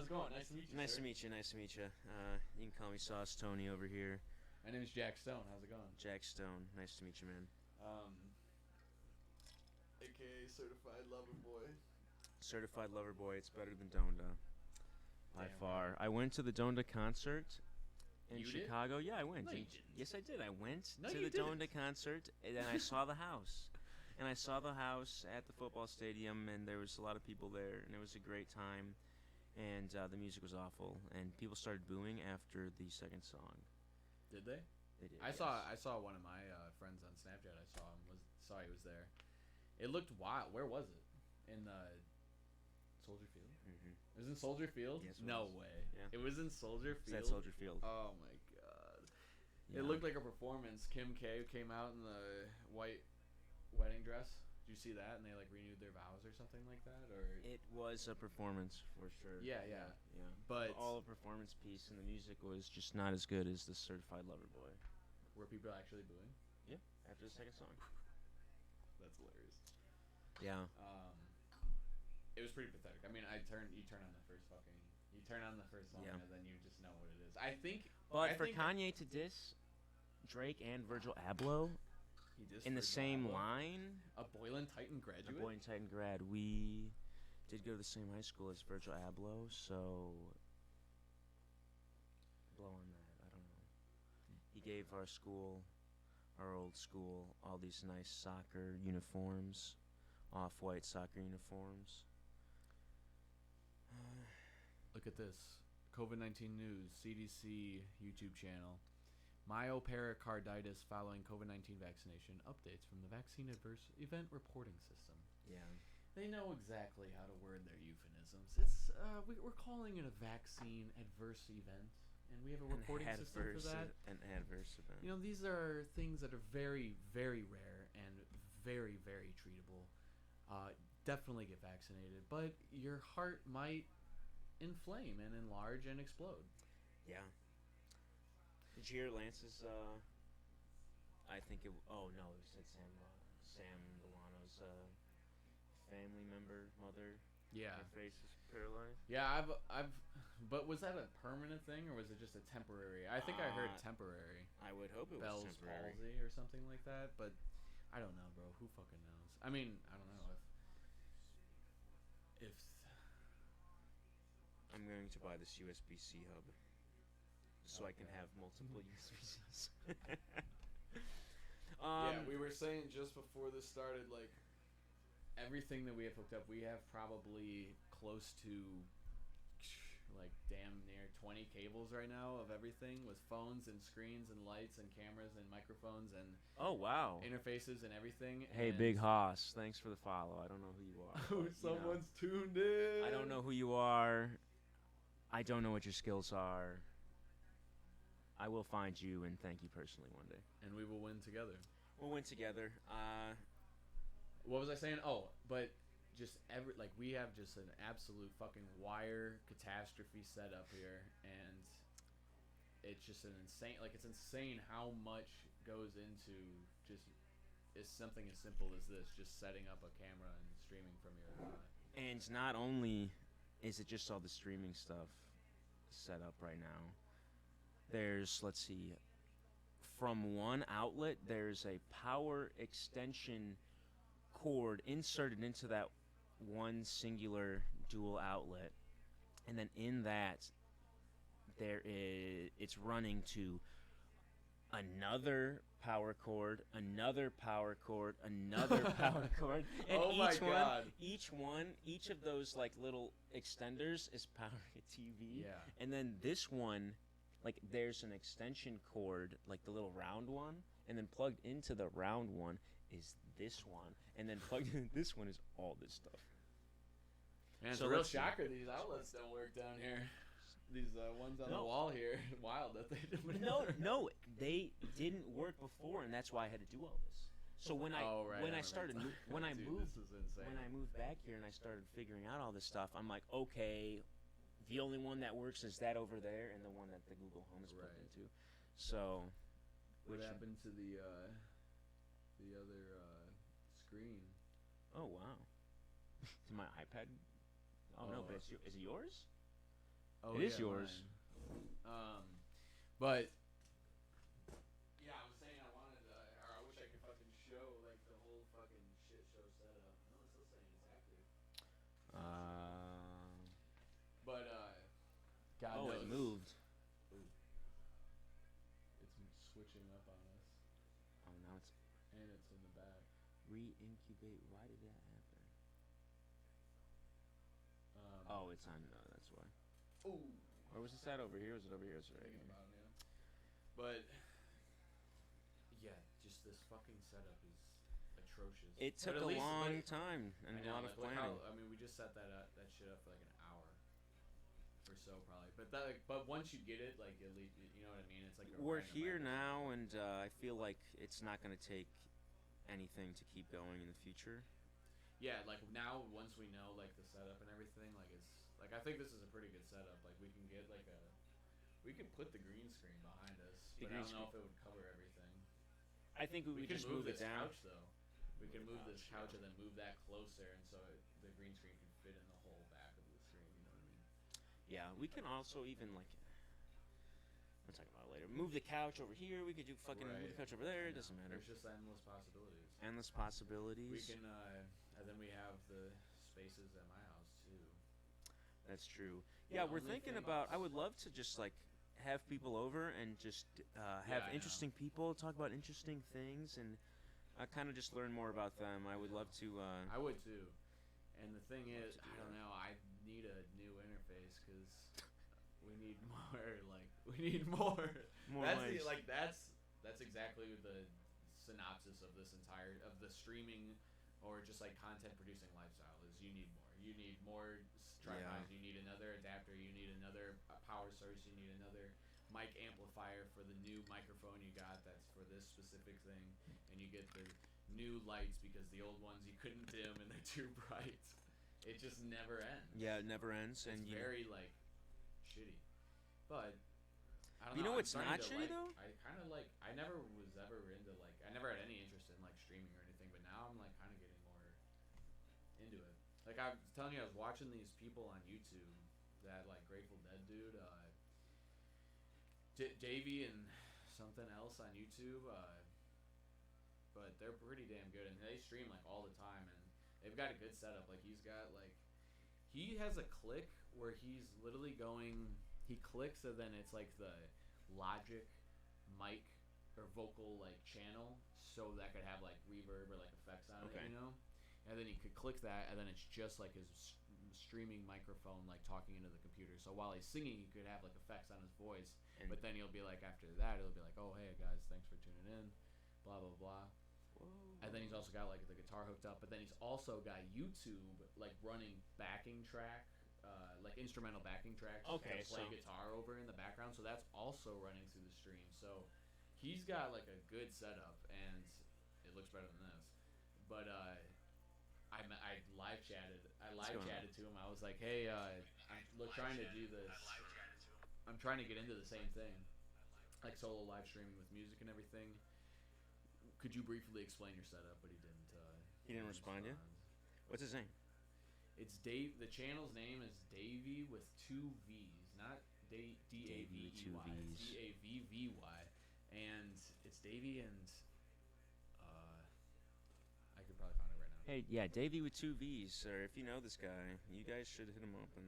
it going? Nice to meet you. Nice sir. to meet you. Nice to meet you. You can call me Sauce Tony over here. My name is Jack Stone. How's it going? Jack Stone. Nice to meet you, man. AKA Certified Lover Boy. Certified Lover Boy. It's better than Donda. By Damn far. right. I went to the Donda concert in You did? Chicago. Yeah, I went. No, you didn't. Yes, I did. I went No, to you the didn't. Donda concert, and then I saw the house. And I saw the house at the football stadium, and there was a lot of people there, and it was a great time. And the music was awful, and people started booing after the second song. Did they? They did. I yes. saw one of my friends on Snapchat. Saw he was there. It looked wild. Where was it? In Soldier Field. Mm-hmm. It was in Soldier Field. Yes, it no was. way. Yeah. It was in Soldier It's Field. at Soldier Field. Oh my god. Yeah. It looked like a performance. Kim K came out in the white wedding dress. Did you see that? And they like renewed their vows or something like that, or It was a performance for sure. yeah. Yeah. But all a performance piece, and the music was just not as good as the Certified Lover Boy. were people actually booing? Yeah. After the second song. That's hilarious. Yeah. It was pretty pathetic. I mean, you turn on the first song, Yeah. and then you just know what it is. I think. But I for think Kanye to diss Drake and Virgil Abloh he dissed in the Virgil same Abloh. line, A Boylan Titan a graduate. boy in Titan grad, we did go to the same high school as Virgil Abloh, so blow on that. I don't know. He gave our school, our old school, all these nice soccer uniforms, off-white soccer uniforms. Look at this. COVID-19 news. CDC YouTube channel. Myopericarditis following COVID-19 vaccination. Updates from the Vaccine Adverse Event Reporting System. Yeah. They know exactly how to word their euphemisms. It's we're calling it a vaccine adverse event, and we have a reporting system for that. An adverse event. You know, these are things that are very, very rare and very, very treatable. Definitely get vaccinated, but your heart might inflame and enlarge and explode. Yeah. Did you hear Lance's, I think it, oh no, it said Sam Milano's, family member, mother. Yeah. Her face is paralyzed. Yeah, but was that a permanent thing or was it just a temporary? I think I heard temporary. I would hope it was Bell's temporary. palsy or something like that, but I don't know, bro. Who fucking knows? I mean, I don't know if I'm going to buy this USB-C hub so I can have multiple USB-Cs. Yeah, we were saying just before this started, like, everything that we have hooked up, we have probably close to like damn near 20 cables right now of everything with phones and screens and lights and cameras and microphones and Oh, wow. interfaces and everything. Hey, and Big Hoss, thanks for the follow. I don't know who you are. but, you know, someone's tuned in. I don't know who you are. I don't know what your skills are. I will find you and thank you personally one day. And we will win together. We'll win together. What was I saying? Oh, but just we have just an absolute fucking wire catastrophe set up here, and it's just it's insane how much goes into just something as simple as this, just setting up a camera and streaming from your And not only is it just all the streaming stuff set up right now, there's, let's see, from one outlet, there's a power extension cord inserted into that one singular dual outlet, and then in that it's running to another power cord, another power cord, another power cord, and Oh my God. each of those like little extenders is powering a TV. Yeah. And then this one, like, there's an extension cord, like the little round one, and then plugged into the round one is this one, and then plugged into this one is all this stuff. Man, it's So a real let's see. shocker these outlets don't work down here. These ones on the No. wall here, wild that they don't. No, they didn't work before, and that's why I had to do all this. So when I Oh, right, when I I started remember. when I Dude, moved this is insane. when I moved back here and I started figuring out all this stuff, I'm like, okay, the only one that works is that over there, and the one that the Google Home is plugged Right. into. So, What which happened to the other screen? oh wow, to my iPad. Oh no, but is it yours? Oh, It is yeah, yours. mine. But yeah, I was saying I wanted, or I wish I could fucking show like the whole fucking shit show setup. No, it's still saying it's active. But God Oh, knows. it moved. Ooh, it's switching up on us, Oh, now it's and it's in the back. re-incubate. Why did that happen? Um, Oh, it's on. That's why. Ooh. Where was this at? Over here? Was it over here? It's right Thinking here. about it, yeah. But yeah, just this fucking setup is atrocious. It But took at a least- long but- time and I a know, lot of like, look how, planning. I mean, we just set that shit up for like an hour or so, probably. But that, but once you get it, like at least you know what I mean. It's like a We're random here microphone. now, and I feel like it's not going to take anything to keep going in the future. Yeah, like now once we know like the setup and everything, like it's like I think this is a pretty good setup. Like we can get like we can put the green screen behind us, The but I green don't know if it would cover everything. I think we can just move move it this down. couch though. We can move this couch and then move that closer, and so the green screen can fit in the whole back of the screen. You know what I mean? Yeah, we can also even like. We'll talk about it later. Move the couch over here. We could do fucking move Right. the couch over there. I It doesn't know. matter. There's just endless possibilities. Endless possibilities. We can, and then we have the spaces at my house too. That's true. The Yeah, we're only thinking thing about. I is- would love to just like have people over and just have I know. interesting people talk about interesting things and kind of just learn more about them. I would love to. I would too. And the thing is, to do I don't that. know. I need a new interface because we need more. Like we need more. More that's ways. that's exactly the synopsis of this entire of the streaming or just like content producing lifestyle is you need more. You need more tripods. Yeah. You need another adapter. You need another power source. You need another mic amplifier for the new microphone you got that's for this specific thing, and you get the new lights because the old ones you couldn't dim and they're too bright. It just never ends. Yeah, it never ends, It's and you. very like shitty. But I don't You know know. what's I'm not starting to shitty, though? I kind of like. I never was ever into like. I never had any interest in like streaming or anything. But now I'm like kind of getting more into it. Like I was telling you, I was watching these people on YouTube. That like Grateful Dead dude, Davey and something else on YouTube. But they're pretty damn good, and they stream like all the time, and they've got a good setup. Like he's got like. He has a click where he's literally going. He clicks and then it's like the Logic mic or vocal like channel, so that could have like reverb or like effects on Okay. it, you know. And then he could click that, and then it's just like his streaming microphone, like talking into the computer. So while he's singing, he could have like effects on his voice, And- but then he'll be like after that, it'll be like, oh hey guys, thanks for tuning in, blah blah blah. And then he's also got like the guitar hooked up, but then he's also got YouTube like running backing track, like instrumental backing tracks Okay, to play so- guitar over in the background. So that's also running through the stream. So he's got like a good setup, and it looks better than this. But I live chatted. I live going on? chatted to him. I was like, hey, I'm trying to do this. I'm trying to get into the same thing, like solo live streaming with music and everything. Could you briefly explain your setup? But he didn't. He didn't respond yet? What's his name? It's Dave. The channel's name is Davey with two V's, not D-A-V-E-Y. Davey with two It's Vs. D-A-V-V-Y, and it's Davey and I could probably find it right now. Hey, yeah, Davey with two V's, sir. If you know this guy, you guys should hit him up. And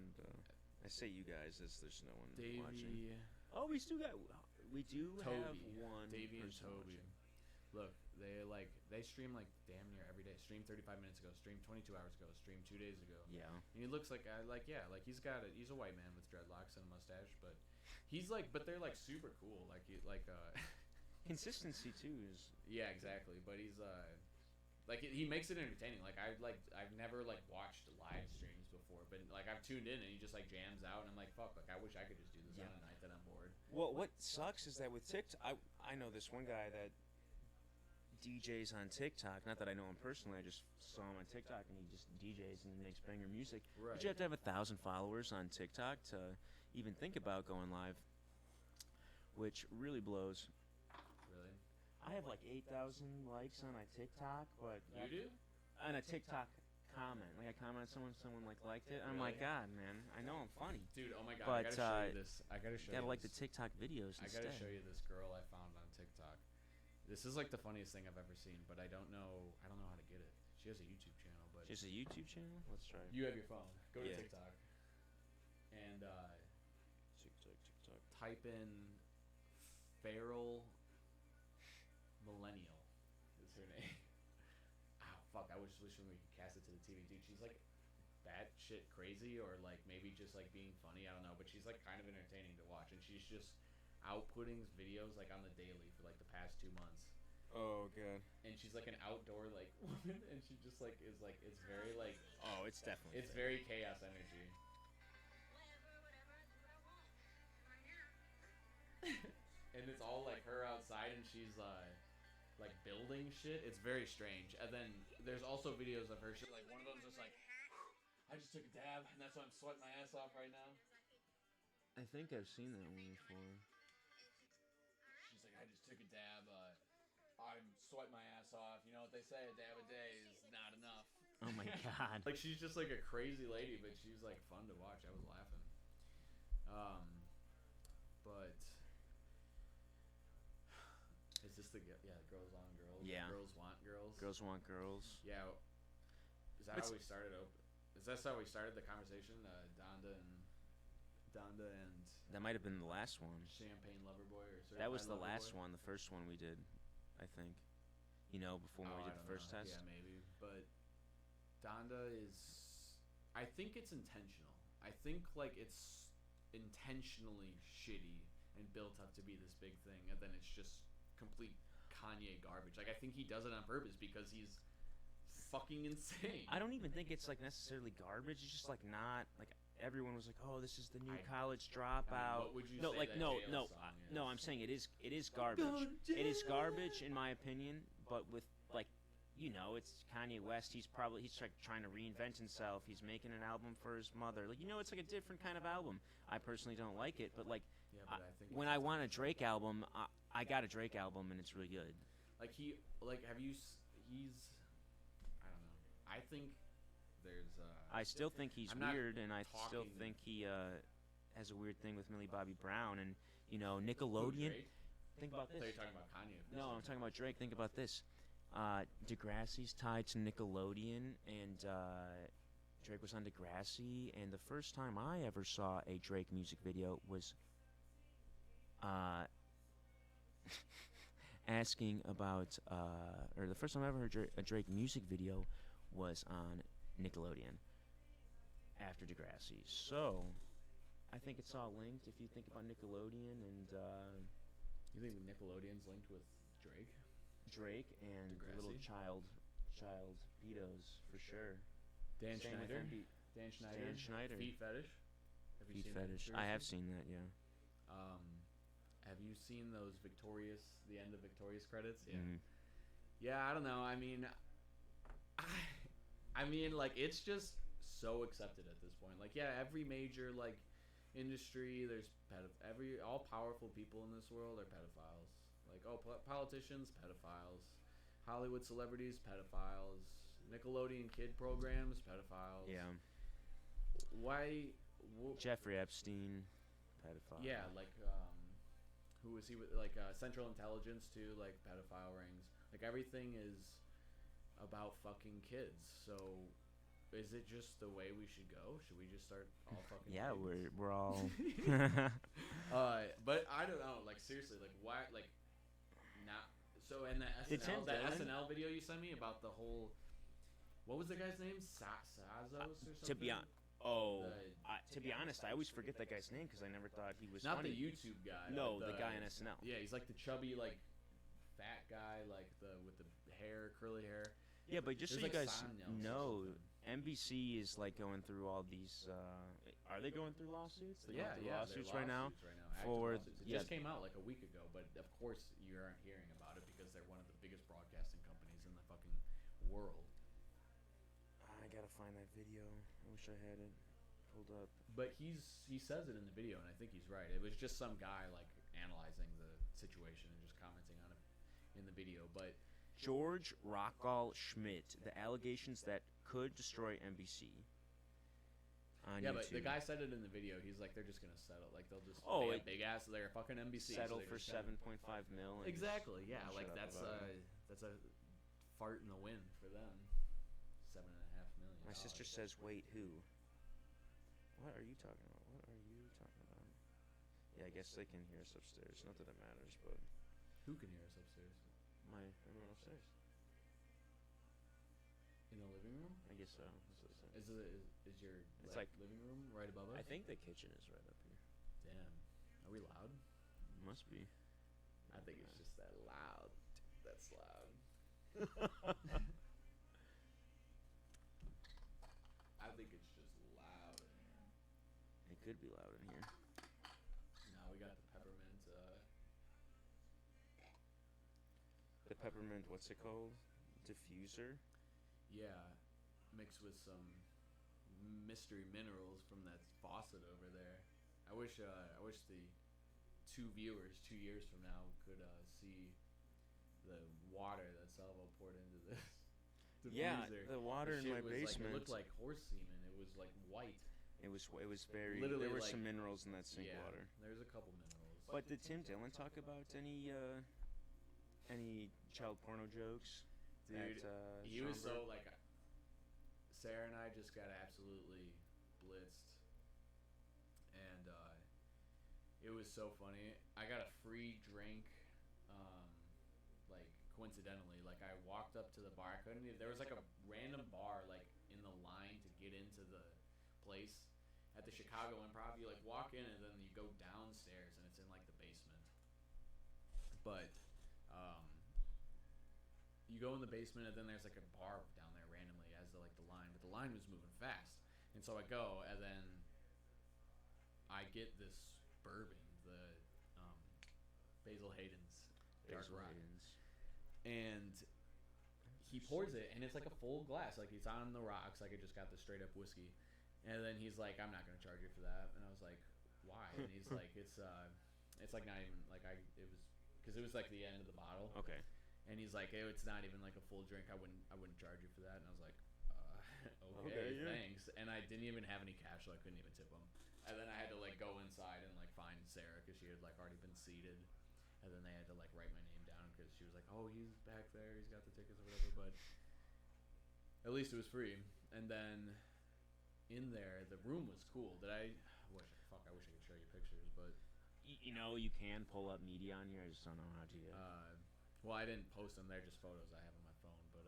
I say you guys as there's no one watching. Davey, Oh, we still got. We do have Toby, one. Davey and person Toby. watching. Look, they stream like damn near every day. Stream 35 minutes ago. Stream 22 hours ago. Stream 2 days ago. Yeah. And he looks like he's a white man with dreadlocks and a mustache, but but they're like super cool. Like Consistency too is. yeah, exactly. But he's like he makes it entertaining. Like I've never like watched live streams before, but like I've tuned in and he just like jams out, and I'm like fuck, like I wish I could just do this Yeah. on a night that I'm bored. Well, what sucks is that with TikTok, I know this one guy that DJs on TikTok. Not that I know him personally. I just saw him on TikTok, and he just DJs and he makes banger music. Right. But you have to have 1,000 followers on TikTok to even think about going live, which really blows. Really? I have like 8,000 likes on my TikTok, but You do? on a TikTok comment. Like I commented on someone like liked it. I'm Really? like, God, man, I know I'm funny. Dude, oh my god, But, I gotta show you this. I gotta show You gotta you like the this. TikTok videos I instead. gotta show you this girl I found on TikTok. This is like the funniest thing I've ever seen, but I don't know how to get it. She has a YouTube channel, but Just a YouTube channel? Let's try. you have your phone. Go to Yeah. TikTok and TikTok. type in feral millennial is her name. Ah, fuck! I was wishing we could cast it to the TV, dude. She's like batshit crazy, or like maybe just like being funny. I don't know, but she's like kind of entertaining to watch, and she's just outputting videos like on the daily for like the past 2 months. Oh god. And she's like an outdoor like woman, and she just like is like it's very like Oh, it's definitely. it's very chaos energy. And it's all like her outside, and she's like building shit. It's very strange. And then there's also videos of her. She's like one of them's just like, I just took a dab, and that's why I'm sweating my ass off right now. I think I've seen that one before. She's like, I just took a dab. I'm sweating my ass off. You know what they say? A dab a day is not enough. Oh my god. Like she's just like a crazy lady, but she's like fun to watch. I was laughing. But is this the girls on girls? Yeah. Girls want girls. Girls want girls. Yeah. Is that how we started? Is that how we started the conversation? Donda and That might have been the last one. Champagne Loverboy or Certified That was the Lover last Boy? one, the first one we did, I think. You know, before we did I the don't first know. test. Yeah, maybe. But Donda is. I think it's intentional. I think like it's intentionally shitty and built up to be this big thing, and then it's just complete Kanye garbage. Like I think he does it on purpose because he's fucking insane. I don't even think it's like necessarily garbage. It's just like not like everyone was like, "Oh, this is the new college dropout." What would you No, say like that no, jail no, song is? no. I'm saying it is garbage. It is garbage in my opinion. But with like, you know, it's Kanye West. He's trying to reinvent himself. He's making an album for his mother. Like, you know, it's like a different kind of album. I personally don't like it, but like, Yeah, but I think when I want a Drake album, I got a Drake album and it's really good. like he's I don't know. I think there's I still think he's I'm not weird, and I still talking- think he has a weird thing with Millie Bobby Brown, and you know Who, Nickelodeon. Drake? Think about I thought this. you were talking about Kanye. for a No, I'm second. talking about Drake. Think about this. Degrassi's tied to Nickelodeon, and Drake was on Degrassi. And the first time I ever saw a Drake music video was asking about, or the first time I ever heard a Drake music video was on Nickelodeon after Degrassi. So I think it's all linked if you think about Nickelodeon and You think Nickelodeon's linked with Drake? Drake and the little Degrassi? child pedos for sure. Dan Same with Schneider. MB Dan Schneider. Dan Schneider. Feet fetish. Have you Feet seen that fetish. I have conspiracy? seen that, yeah. Have you seen those the end of Victorious credits? Yeah. Mhm. Yeah, I don't know. I mean, I mean, like it's just so accepted at this point. Like, yeah, every major like industry, there's all powerful people in this world are pedophiles. Like, politicians, pedophiles. Hollywood celebrities, pedophiles. Nickelodeon kid programs, pedophiles. Yeah. Why? Jeffrey Epstein, pedophile. Yeah, like who was he with? Like Central Intelligence too, like pedophile rings. Like everything is about fucking kids. So, is it just the way we should go? Should we just start all fucking? Yeah, kids? we're all. But I don't know. Like seriously, like why? Like not. So in Did Tim that Dillon- SNL video you sent me about the whole. What was the guy's name? Sazos or something. to be honest, I always forget that guy's name because I never thought he was Not funny. the YouTube guy. No, but the guy on SNL. Yeah, he's like the chubby, like fat guy, like with the hair, curly hair. Yeah, but just so There's you like guys Sanyo or know, something. NBC is like going through all these. Are they going through lawsuits? They're going through they're lawsuits right now. Active for- lawsuits. It yeah. just came out like a week ago, but of course you aren't hearing about it because they're one of the biggest broadcasting companies in the fucking world. I gotta find that video. I wish I had it pulled up. But he says it in the video, and I think he's right. It was just some guy like analyzing the situation and just commenting on it in the video. But George Rockall Schmidt, the allegations that could destroy NBC. On Yeah, YouTube. but the guy said it in the video. He's like, they're just gonna settle. Like they'll just big ass. They're fucking NBC. Settle so for 7.5 mil. And exactly. Yeah, shut like up that's about it. that's a fart in the wind for them. $7.5 million. My sister says, "Wait, who? What are you talking about? What are you talking about?" Yeah, I guess they can hear us upstairs. Not that it matters, but Who can hear us upstairs? everyone upstairs. In the living room? I guess so. That's what it said. Is your It's like- living room right above us? I think the kitchen is right up here. Damn. Are we loud? Must be. I think it's just that loud. That's loud. I think it's just loud in here. It could be loud in here. No, we got the peppermint. The peppermint, what's it called? Diffuser. Yeah, mixed with some mystery minerals from that faucet over there. I wish the two viewers 2 years from now could see the water that Salvo poured into this Yeah, diffuser. the water in shit my was basement. Like, it looked like horse semen. It was like white. It was very. Literally, there were like- some minerals in that sink Yeah, water. there's a couple minerals. But did Tim Dillon talk about any child porno jokes? Dude, at, he was so Schaumburg? like, Sarah and I just got absolutely blitzed, and it was so funny. I got a free drink, like coincidentally. Like I walked up to the bar. I couldn't. There was like a random bar like in the line to get into the place at the Chicago Improv. You like walk in and then you go downstairs and it's in like the basement. But you go in the basement and then there's like a bar down there randomly as the line, but the line was moving fast, and so I go and then I get this bourbon, the Basil Hayden's Dark Rock, and he pours it and it's like a full glass, like it's on the rocks, like I just got the straight up whiskey, and then he's like, I'm not gonna charge you for that, and I was like, why? And he's like, it's like not even like it was because it was like the end of the bottle. Okay. And he's like, hey, it's not even like a full drink. I wouldn't charge you for that. And I was like, okay, yeah. thanks. And I didn't even have any cash, so I couldn't even tip him. And then I had to like go inside and like find Sarah because she had like already been seated. And then they had to like write my name down because she was like, oh, he's back there. He's got the tickets or whatever. But at least it was free. And then in there, the room was cool. I wish I could show you pictures, but You know, you can pull up media on here. I just don't know how to yet. well, I didn't post them. They're just photos I have on my phone. But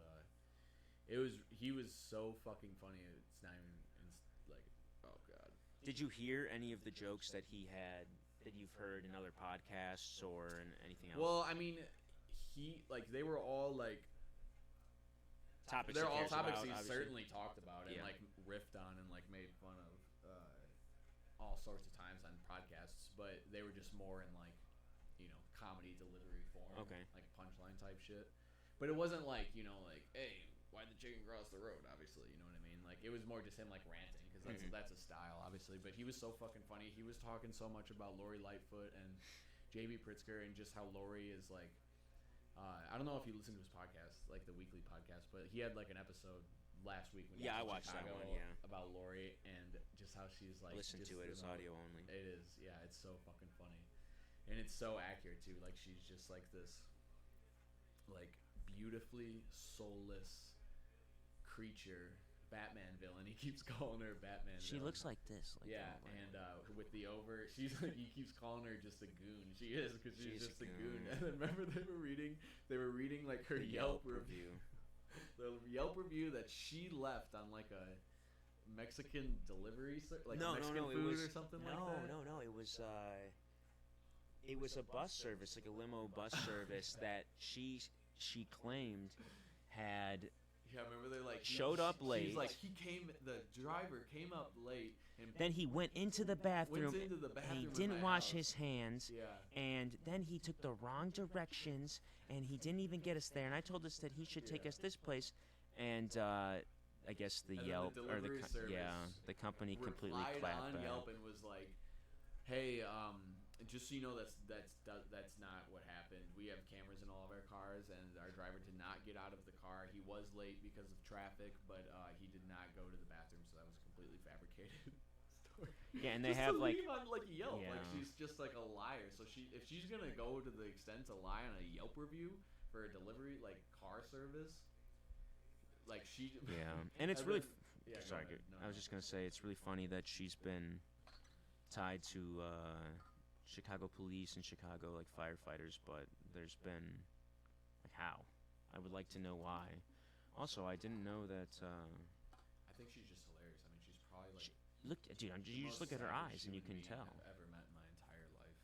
he was so fucking funny. It's not even like, oh god. Did you hear any of the jokes that he had that you've heard in other podcasts or in anything else? Well, I mean, they were all like topics. they're he all cares topics about, he obviously. certainly talked about and Yeah. like riffed on and like made fun of all sorts of times on podcasts. But they were just more in like, comedy delivery form. Okay. Like punchline type shit. But it wasn't like, like, hey, why'd the chicken cross the road? Obviously, you know what I mean? Like, it was more just him, like, ranting, because that's a style, obviously. But he was so fucking funny. He was talking so much about Lori Lightfoot and J.B. Pritzker and just how Lori is, like, I don't know if you listened to his podcast, like, the weekly podcast, but he had, like, an episode last week when he Yeah, I was in watched that Chicago one, yeah. about Lori and just how she's, like... Listen just, to it as audio only. It is, yeah, it's so fucking funny. And it's so accurate, too. Like, she's just, like, this, like, beautifully soulless creature, Batman villain. He keeps calling her Batman She villain. looks like this. Like Yeah, and with the she's like, he keeps calling her just a goon. She is, because she's just a goon. And then remember they were reading like her Yelp review. The Yelp review that she left on like a Mexican delivery, like Mexican food or something like that. No. It was a bus service, like a limo bus service that she claimed had Yeah, remember they like showed up late. She's like, the driver came up late and Then he went into the bathroom, went into the and bathroom he in didn't my wash house. his hands. Yeah. And then he took the wrong directions, and he didn't even get us there. And I told us that he should take us this place, and I guess the And then Yelp the or the delivery service the company completely replied clapped on back. Yelp and was like, hey, just so you know, that's not what happened. We have cameras in all of our cars, and our driver did not get out of the car. He was late because of traffic, but he did not go to the bathroom, so that was a completely fabricated story. Yeah, and they just have to like leave on like Yelp, yeah. like she's just like a liar. So if she's gonna go to the extent to lie on a Yelp review for a delivery like car service, like she yeah, and it's really. Yeah, Sorry, I was just gonna say it's really funny that she's been tied to Chicago police and Chicago like firefighters, but there's been like how? I would like to know why. Also, I didn't know that. I think she's just hilarious. I mean, she's probably like Look, dude, you just look at her eyes and you can tell. I've ever met in my entire life.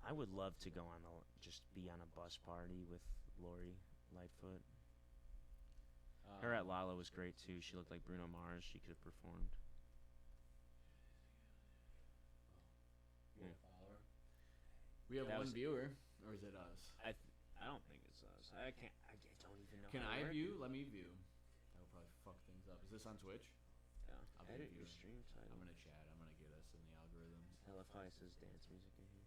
I would love to go on just be on a bus party with Lori Lightfoot. Her at Lala was great too. She looked like Bruno Mars. She could have performed. Yeah. We have one viewer, or is it us? I don't think it's us. I don't even know. Can I view? Let me view. That would probably fuck things up. Is this on Twitch? Yeah. I'll be Edit viewing. your stream title. I'm gonna chat. I'm gonna get us in the algorithms. LFI says dance music in here.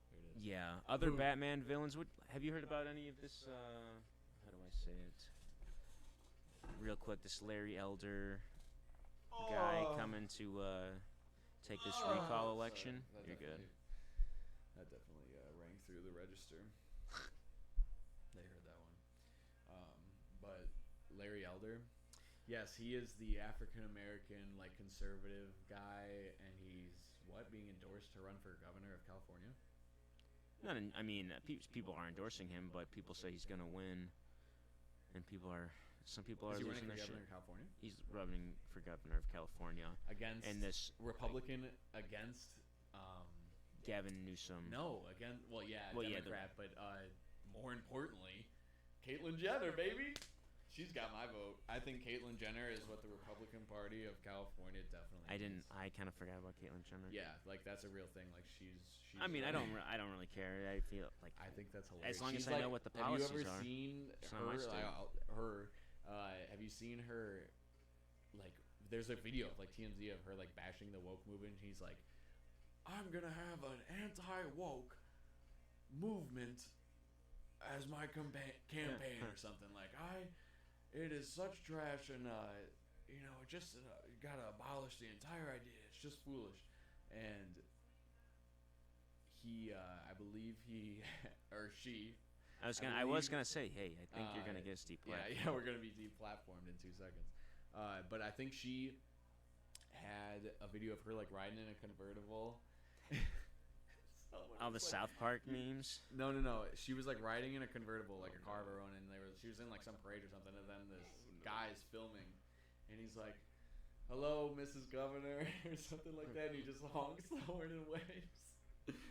Here it is. Yeah. Other Batman villains. Have you heard about any of this? How do I say it? Real quick, this Larry Elder guy coming to take this recall election. Sorry, You're good. That definitely rang through the register. They heard that one. But Larry Elder, yes, he is the African American like conservative guy, and he's being endorsed to run for governor of California. People are endorsing him, but people say he's gonna win, and some people are Is he losing running their for shit. governor of California? He's running for governor of California Against and this Republican against Gavin Newsom. No, again. Well, yeah, Well, yeah, Democrat, but more importantly, Caitlyn Jenner, baby. She's got my vote. I think Caitlyn Jenner is what the Republican Party of California definitely. needs. I kind of forgot about Caitlyn Jenner. Yeah, like that's a real thing. Like she's I mean, I don't really care. I feel like I think that's hilarious. as long She's as I know what the policies are. Have you ever seen It's not my her? state. Have you seen her? Like, there's a video of like TMZ of her like bashing the woke movement. He's like, I'm gonna have an anti-woke movement as my campaign or something. Like it is such trash, and just gotta abolish the entire idea. It's just foolish. And he, I believe he or she. I was gonna say, hey, I think you're gonna get a steep platform. Yeah, we're gonna be deplatformed in 2 seconds. But I think she had a video of her like riding in a convertible. All the South Park memes. No. She was like riding in a convertible, like a car of her own, and she was in like some parade or something. And then this guy is filming, and he's like, "Hello, Mrs. Governor," or something like that. And he just honks the horn and waves,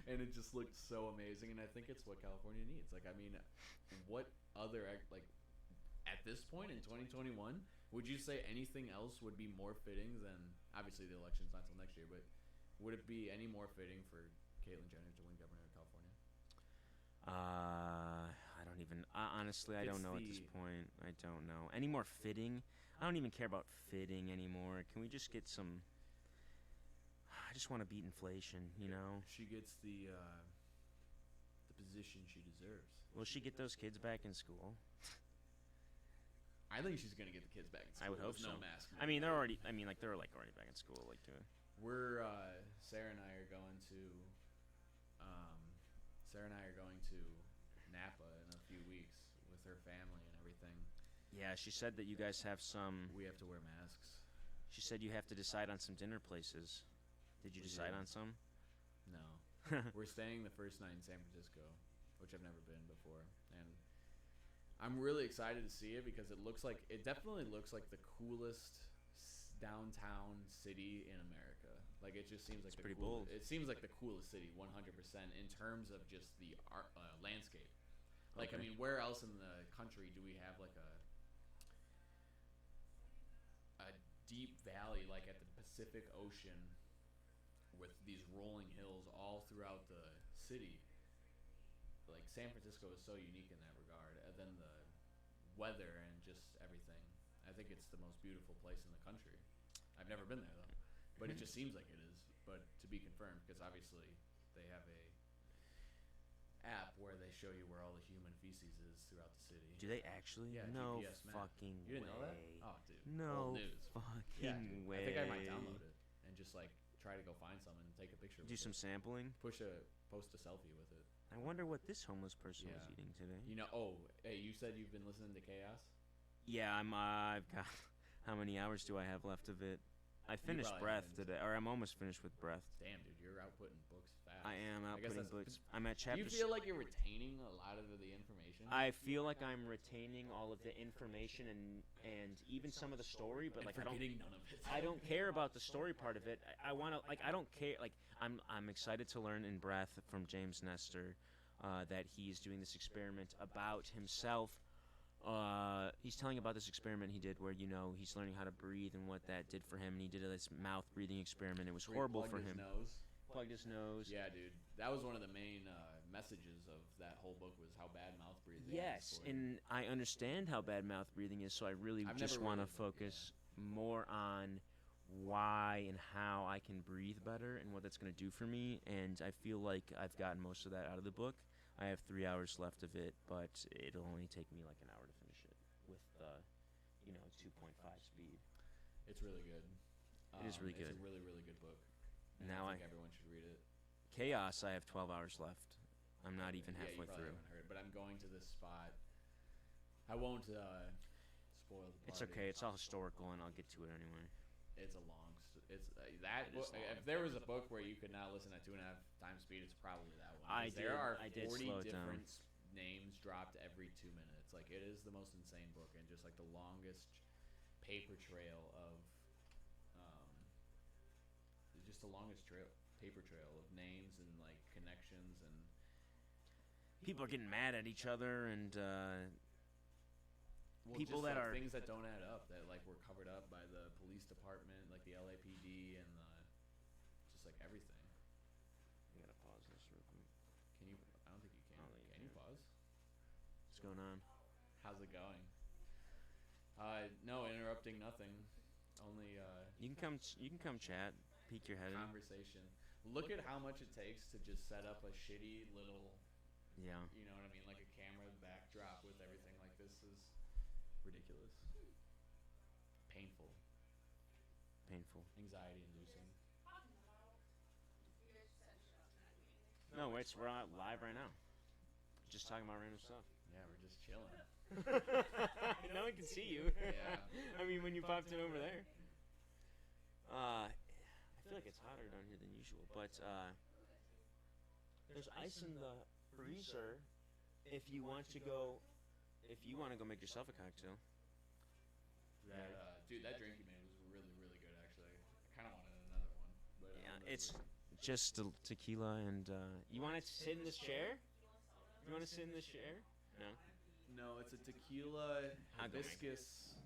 and it just looked so amazing. And I think it's what California needs. Like, I mean, what other like at this point in 2021, would you say anything else would be more fitting than obviously the election's not till next year, but would it be any more fitting for Caitlyn Jenner to win governor of California? I don't even. Honestly, I don't know at this point. I don't know. Any more fitting? I don't even care about fitting anymore. Can we just get some? I just want to beat inflation. You know. She gets the position she deserves. Will she get those kids back in school? I think she's gonna get the kids back in school. I would hope with so. No mask. I mean, they're already. I mean, like they're like already back in school. Like doing. We're Sarah and I are going to Napa in a few weeks with her family and everything. Yeah, she said that you guys have some. We have to wear masks. She said you have to decide on some dinner places. Did you decide on some? No. We're staying the first night in San Francisco, which I've never been before, and I'm really excited to see it because it definitely looks like the coolest downtown city in America. Like, it just seems like it's pretty bold. It seems like the coolest city, 100%, in terms of just the art, landscape. Like, okay. I mean, where else in the country do we have like a deep valley like at the Pacific Ocean with these rolling hills all throughout the city? Like, San Francisco is so unique in that regard. And then the weather and just everything. I think it's the most beautiful place in the country. I've never been there though. but it just seems like it is. But to be confirmed, because obviously they have a app where they show you where all the human feces is throughout the city. Do they actually? Yeah, No GPS map. fucking You didn't know that? way. Oh, dude. No Old news. fucking Yeah, dude. way. I think I might download it and just like try to go find some and take a picture. Do with some it. sampling. Post a selfie with it. I wonder what this homeless person was Yeah. eating today. You know. Oh, hey, you said you've been listening to Chaos. Yeah, I've got. How many hours do I have left of it? I finished probably Breath haven't. today, or I'm almost finished with Breath. Damn, dude, you're outputting books fast. I am guess outputting that's- books. I'm at Do chapter. you feel like you're retaining a lot of the information? I feel like I'm retaining all of the information and even some of the story, but and like I don't. forgetting none of it. I don't care about the story part of it. I want to like I don't care. Like I'm excited to learn in Breath from James Nestor that he's doing this experiment about himself. He's telling about this experiment he did where he's learning how to breathe and what that did for him, and he did this mouth breathing experiment. It was Where he horrible plugged for his him. Nose. Plugged his nose. Yeah, dude, that was one of the main messages of that whole book was how bad mouth breathing is. Yes, for you. and I understand how bad mouth breathing is, so I really I've just never want to really- focus more on why and how I can breathe better and what that's going to do for me. And I feel like I've gotten most of that out of the book. I have 3 hours left of it, but it'll only take me like an hour to finish it with 2.5 speed. It's really good. It is really good. It's a really, really good book. And Now I think everyone should read it. Chaos, I have 12 hours left. I'm not even Yeah, you halfway probably through. haven't heard, but I'm going to this spot. I won't spoil the party. It's okay. It's all historical, and I'll get to it anyway. It's a long. It's that It book. is long. If there was a book where you could not listen at 2.5 times speed, it's probably that one. I 'Cause There did- are I did 40 slow it down. different names dropped every 2 minutes. Like it is the most insane book, and just like the longest paper trail of, just the longest paper trail of names and like connections and. People are getting mad at each other, and people just, that like, are things that don't add up that like were covered up by the police department, like the LAPD and just like everything. I gotta pause this real quick. Can you? I don't think you can. I'll let you Can you do it. pause? What's going on? How's it going? No, interrupting nothing. Only You can come chat. Peek your head in. conversation. Look at how much it takes to just set up a shitty little, Yeah. you know what I mean, like a camera backdrop with everything like this is ridiculous. Painful, Painful. anxiety-inducing. No, we're out live right now. Just talking about random stuff. Yeah, we're just chilling. No one can see you. Yeah. I mean, when you popped in over there. I feel like it's hotter down here than usual, but there's ice in the freezer. If you want to go make yourself a cocktail. That dude, that drink you made was really, really good. Actually, I kind of wanted another one, but Yeah, this it's was- just tequila and you want to sit in this chair? You want to sit in this chair? No. no, it's a tequila I'll go make it. hibiscus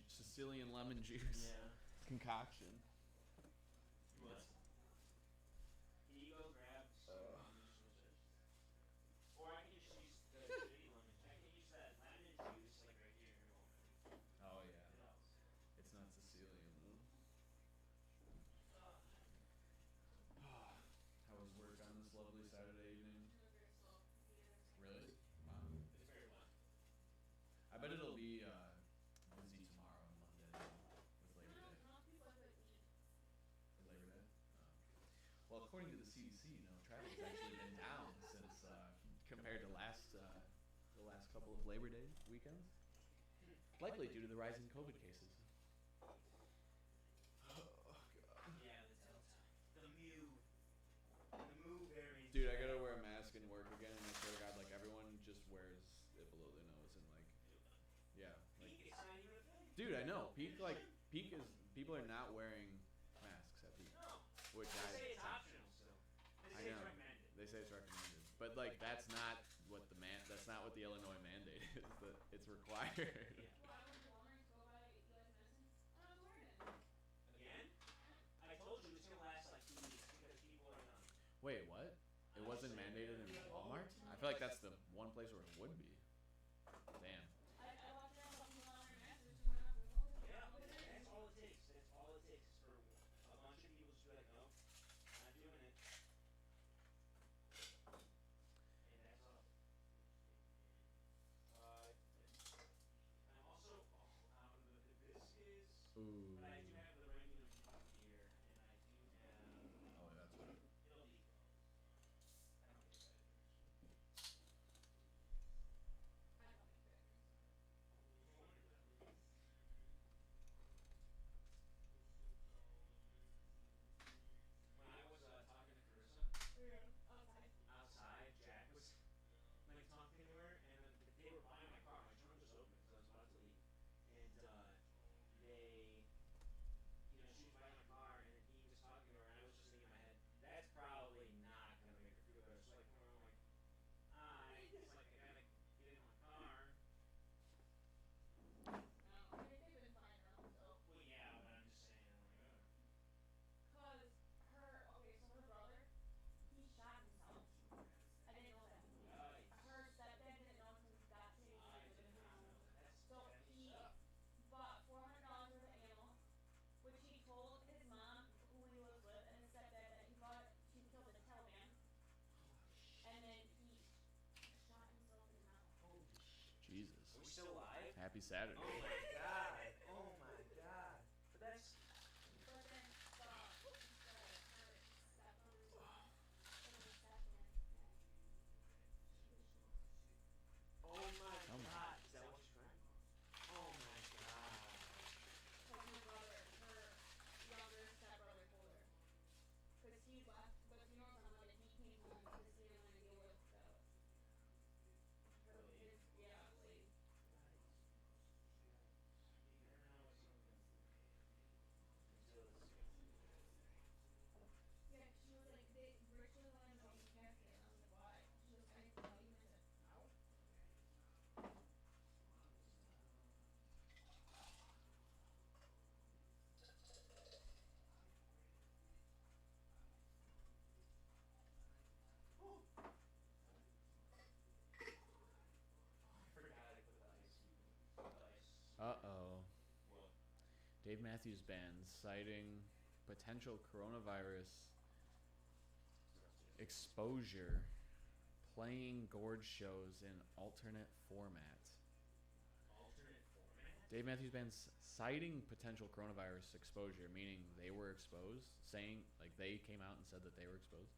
Sicilian lemon juice concoction. Can you go grab or I can just use the shitty lemon. I can use that lemon juice like right here. Oh yeah, it's not Sicilian though. How was work on this lovely Saturday evening? Really? Wow. It's very well. I bet it'll be busy tomorrow and Monday with Labor Day. For Labor Day? Oh. Well, according to the CDC, travel's actually been down since compared to the last couple of Labor Day weekends. Likely due to the rising COVID cases. Yeah, the Delta. The Mu variant. Dude, I gotta wear a mask and work again, and I swear to God, like everyone just wears it below their nose and like, yeah, like, It's not even a thing. dude, I know. Peak is people are not wearing masks at peak, No. which They say it's optional still. I They say know. it's recommended. They say it's recommended, but like that's not what the Illinois mandate is. That it's required. Again? I told you it's gonna last like 2 weeks because people are done. Wait, what? It wasn't mandated in Walmart? I feel like that's the one place where it would be. Damn. Yeah, that's all it takes. That's all it takes is for still live? Happy Saturday. Oh my god. Oh my god. But that's. But then stop. Her stepmother's name. It was second. Oh my Oh my. god. Is that what she's trying? Oh my god. Because her brother, her younger stepbrother told her. Because he left, but you know what I'm talking about, like he came home because he didn't want to deal with his, yeah, like. Yeah, 'cause she was like, Rich doesn't want to know he can't stay, and I was like, why? She goes, I didn't tell you, and I said, no. I forgot I put the ice. Uh-oh. What? Dave Matthews Band citing potential coronavirus exposure, playing gorge shows in alternate format. Alternate format? Dave Matthews Band's citing potential coronavirus exposure, meaning they were exposed, saying, like, they came out and said that they were exposed,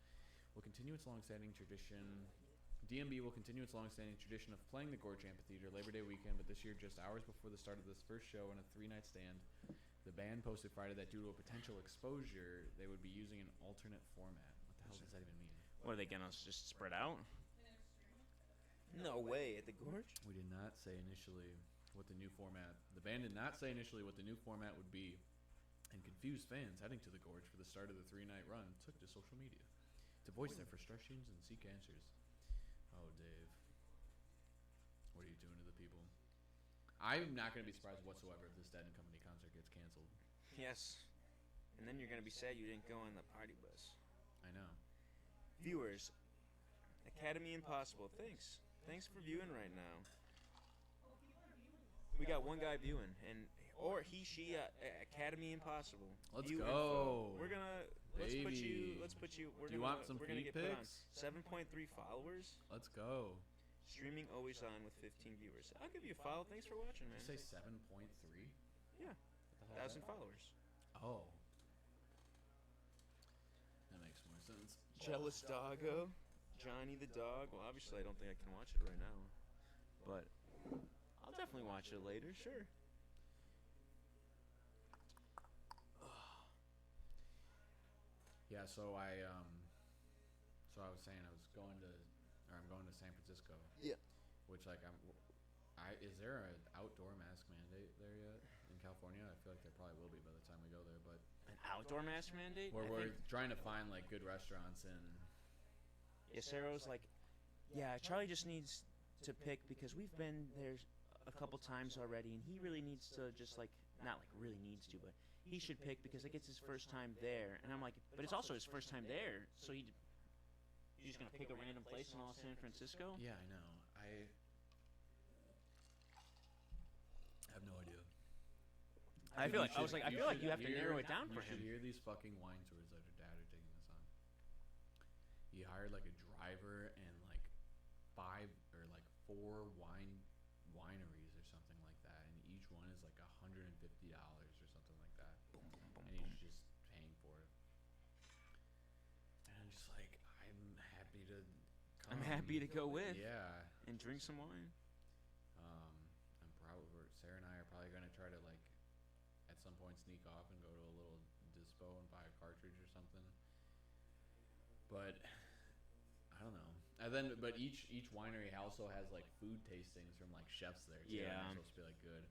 will continue its long-standing tradition. DMB will continue its long-standing tradition of playing the Gorge Amphitheater Labor Day weekend, but this year, just hours before the start of this first show and a 3-night stand, the band posted Friday that due to a potential exposure, they would be using an alternate format. What the hell does that even mean? What are they gonna just spread out? They never streamed it. No way, at the gorge? We did not say initially what the new format. The band did not say initially what the new format would be, and confused fans heading to the gorge for the start of the 3-night run took to social media to voice their frustrations and seek answers. Oh, Dave, what are you doing to the people? I'm not going to be surprised whatsoever if this Dead and Company concert gets canceled. Yes. And then you're gonna be sad you didn't go on the party bus. I know. Viewers, Academy Impossible, thanks. Thanks for viewing right now. Oh, people are viewing this. We got one guy viewing, and or he, she, Academy Impossible. Let's View go. info. We're gonna Baby. let's put you. We're Do you gonna, want some we're gonna feed get put on. pics? 7.3 followers. Let's go. Streaming always on with 15 viewers. I'll give you a follow. Thanks for watching, Did man. you say 7.3? Yeah, What the hell is 1,000 that? followers. Oh. That makes more sense. Jealous doggo, Johnny the dog. Well, obviously I don't think I can watch it right now, but I'll definitely watch it later. Sure. Yeah, so I was saying I'm going to San Francisco. Yeah. Which is there an outdoor mask mandate there yet in California? I feel like there probably will be by the time we go there, but An outdoor mask mandate? where I we're think- trying to find like good restaurants and Yeah, Sarah's like, yeah, Charlie just needs to pick because we've been there a couple times already, and he really needs to just like, not like really needs to, but he should pick because like it's his first time there. And I'm like, but it's also his first time there, so you're just gonna pick a random place in all San Francisco? yeah, I know. I have no idea. I feel like I was like, I feel like should you have to hear- narrow it down for You should him. hear these fucking wine tours that your dad are taking us on. He hired like a driver and like 5 or like 4 wineries or something like that, and each one is like $150 or something like that, Boom, boom, boom, and boom. he's just paying for it. And I'm just like, I'm happy to. Come. I'm happy to go with Yeah. and drink some wine. Sarah and I are probably gonna try to like at some point sneak off and go to a little dispo and buy a cartridge or something. But I don't know. And then, but each winery also has like food tastings from like chefs there too. Yeah. And it's supposed to be like good.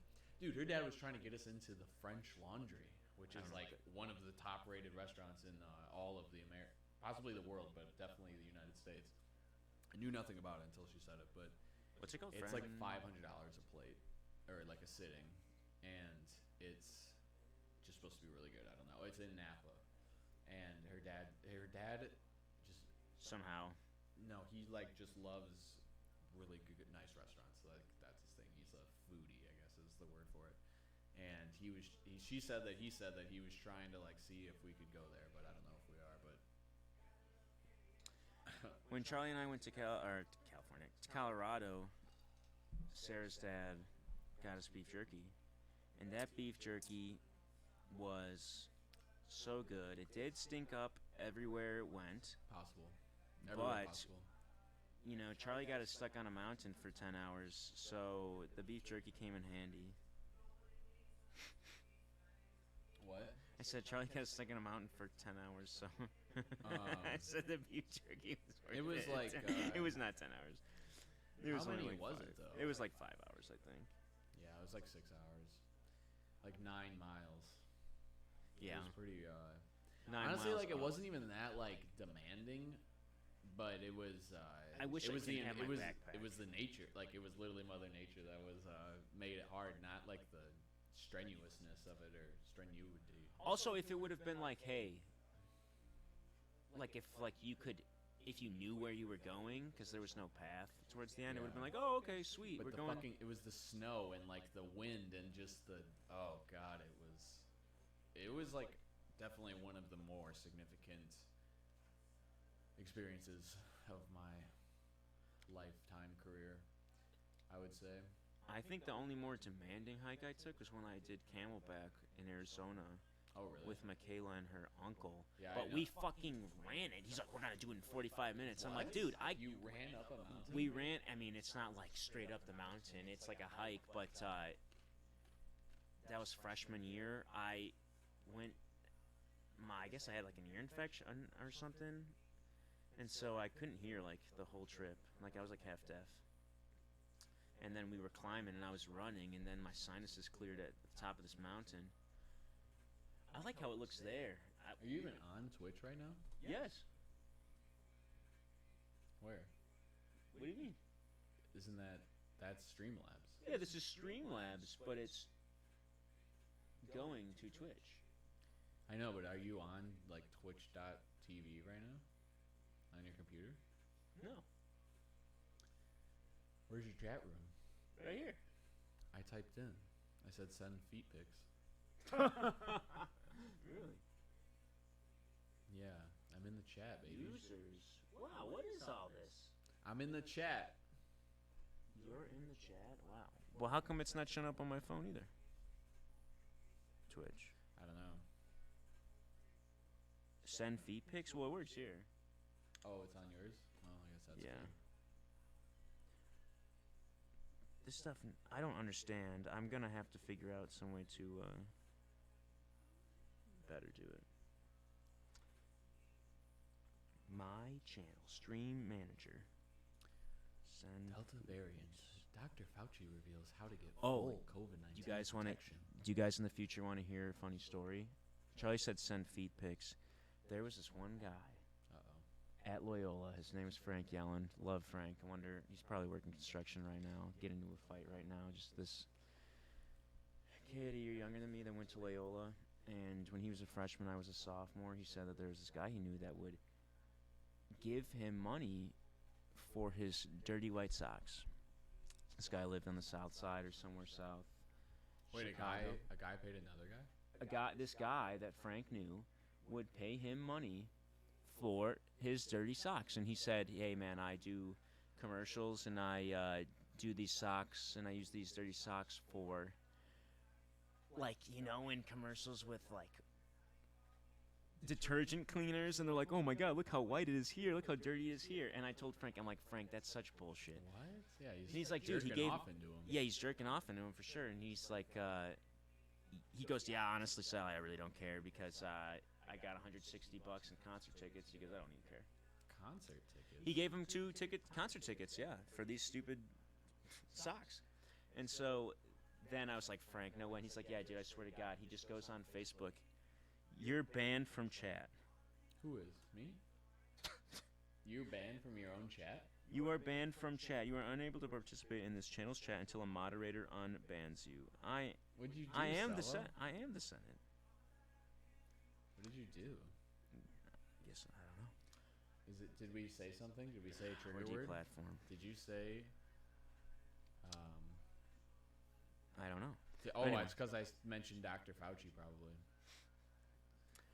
Dude, her dad was trying to get us into the French Laundry, which is like one of the top-rated restaurants in all of the possibly the world, but definitely the United States. I knew nothing about it until she said it, but What's it called? it's like Friend- $500 a plate, or like a sitting, and it's just supposed to be really good. I don't know. It's in Napa, and her dad just somehow. no, he like just loves really good, nice restaurants. Like that's his thing. He's a foodie, I guess is the word for it. And she said that he was trying to like see if we could go there, but I don't know if we are. But When Charlie and I went to California, to Colorado, Sarah's dad got us beef jerky, and that beef jerky was so good. It did stink up everywhere it went. Possible. Everywhere But possible. you know, Charlie got us stuck on a mountain for 10 hours, so the beef jerky came in handy. What? I said Charlie got us stuck in a mountain for 10 hours, so I said the beef jerky was worth It was like, it was not 10 hours. It was How only many like was five. it, though? It was like 5 hours, I think. Yeah, it was like 6 hours. Like 9 miles. Yeah. It was pretty, 9 honestly, miles like, it up. wasn't even that, like, demanding, but it was, I wish it I was could have my it was, backpack. it was the nature, like, it was literally Mother Nature that was, made it hard, not, like, the strenuousness of it, or strenuity. Also, if it would have been like, hey, like if like you could, if you knew where you were going, because there was no path towards the end, it would have been like, oh, okay, sweet, But we're the going. fucking, it was the snow and, like, the wind and just the, oh, God, it was, like, definitely one of the more significant experiences of my lifetime career, I would say. I think the only more demanding hike I took was when I did Camelback in Arizona Oh, really? with Michaela and her uncle. Yeah, I But know. we fucking ran it. He's like, we're gonna do it in 45 minutes. I'm like, What? dude, You ran up a mountain? we ran. I mean, it's not like straight up the mountain. It's like a hike, but that was freshman year. I went. I guess I had like an ear infection or something, and so I couldn't hear like the whole trip. Like I was like half deaf. And then we were climbing, and I was running, and then my sinuses cleared at the top of this mountain. I like how it looks there. Are you even on Twitch right now? Yes. Where? What do you mean? Isn't that's Streamlabs? Yeah, this is Streamlabs, but it's going to Twitch. I know, but are you on, like, twitch.tv right now? On your computer? No, Where's your chat room? right here. I typed in. I said send feet pics. Really? Yeah, I'm in the chat, baby. Users. Wow, what is all this? I'm in the chat. You're in the chat? Wow. Well, how come it's not showing up on my phone either? Twitch. I don't know. Send feed pics? Well, it works here. Oh, it's on yours? Oh, I guess that's Yeah. good. This stuff, I don't understand. I'm gonna have to figure out some way to better do it. My channel, Stream Manager. Send. Delta variant. Dr. Fauci reveals how to get Oh, full COVID-19 do you guys wanna- protection. Do you guys in the future want to hear a funny story? Charlie said send feed pics. There was this one guy Uh-oh. at Loyola. His name is Frank Yellen. Love Frank. I wonder, he's probably working construction right now. Get into a fight right now. Just this kid a year younger than me that went to Loyola. And when he was a freshman, I was a sophomore. He said that there was this guy he knew that would give him money for his dirty white socks. This guy lived on the south side or somewhere south. Wait, Chicago. a guy paid another guy? This guy that Frank knew would pay him money for his dirty socks, and he said, hey man, I do commercials and I do these socks and I use these dirty socks for, like, you know, in commercials with like detergent cleaners, and they're like, oh my god, look how white it is here, look how dirty it is here. And I told Frank, I'm like, Frank, that's such bullshit. What? Yeah, And he's like, dude, he jerking gave off into him. yeah, he's jerking off into him for sure. And he's like, he goes, yeah, honestly, Sally, I really don't care because I got $160 in concert tickets. He goes, I don't even care. Concert tickets? He gave him 2 concert tickets, yeah, for these stupid socks. And so then I was like, Frank, no way. And he's like, yeah, dude, I swear to God. He just goes on Facebook. You're banned from chat. Who is? Me? You're banned from your own chat? You are banned from chat. You are unable to participate in this channel's chat until a moderator unbans you. What'd you do, I am the Stella? I am the Senate. What did you do? Guess I don't know. Did we say something? Did we say a trigger Or word? deplatform. Did you say? I don't know. Oh, Anyway. it's because I mentioned Dr. Fauci. Probably.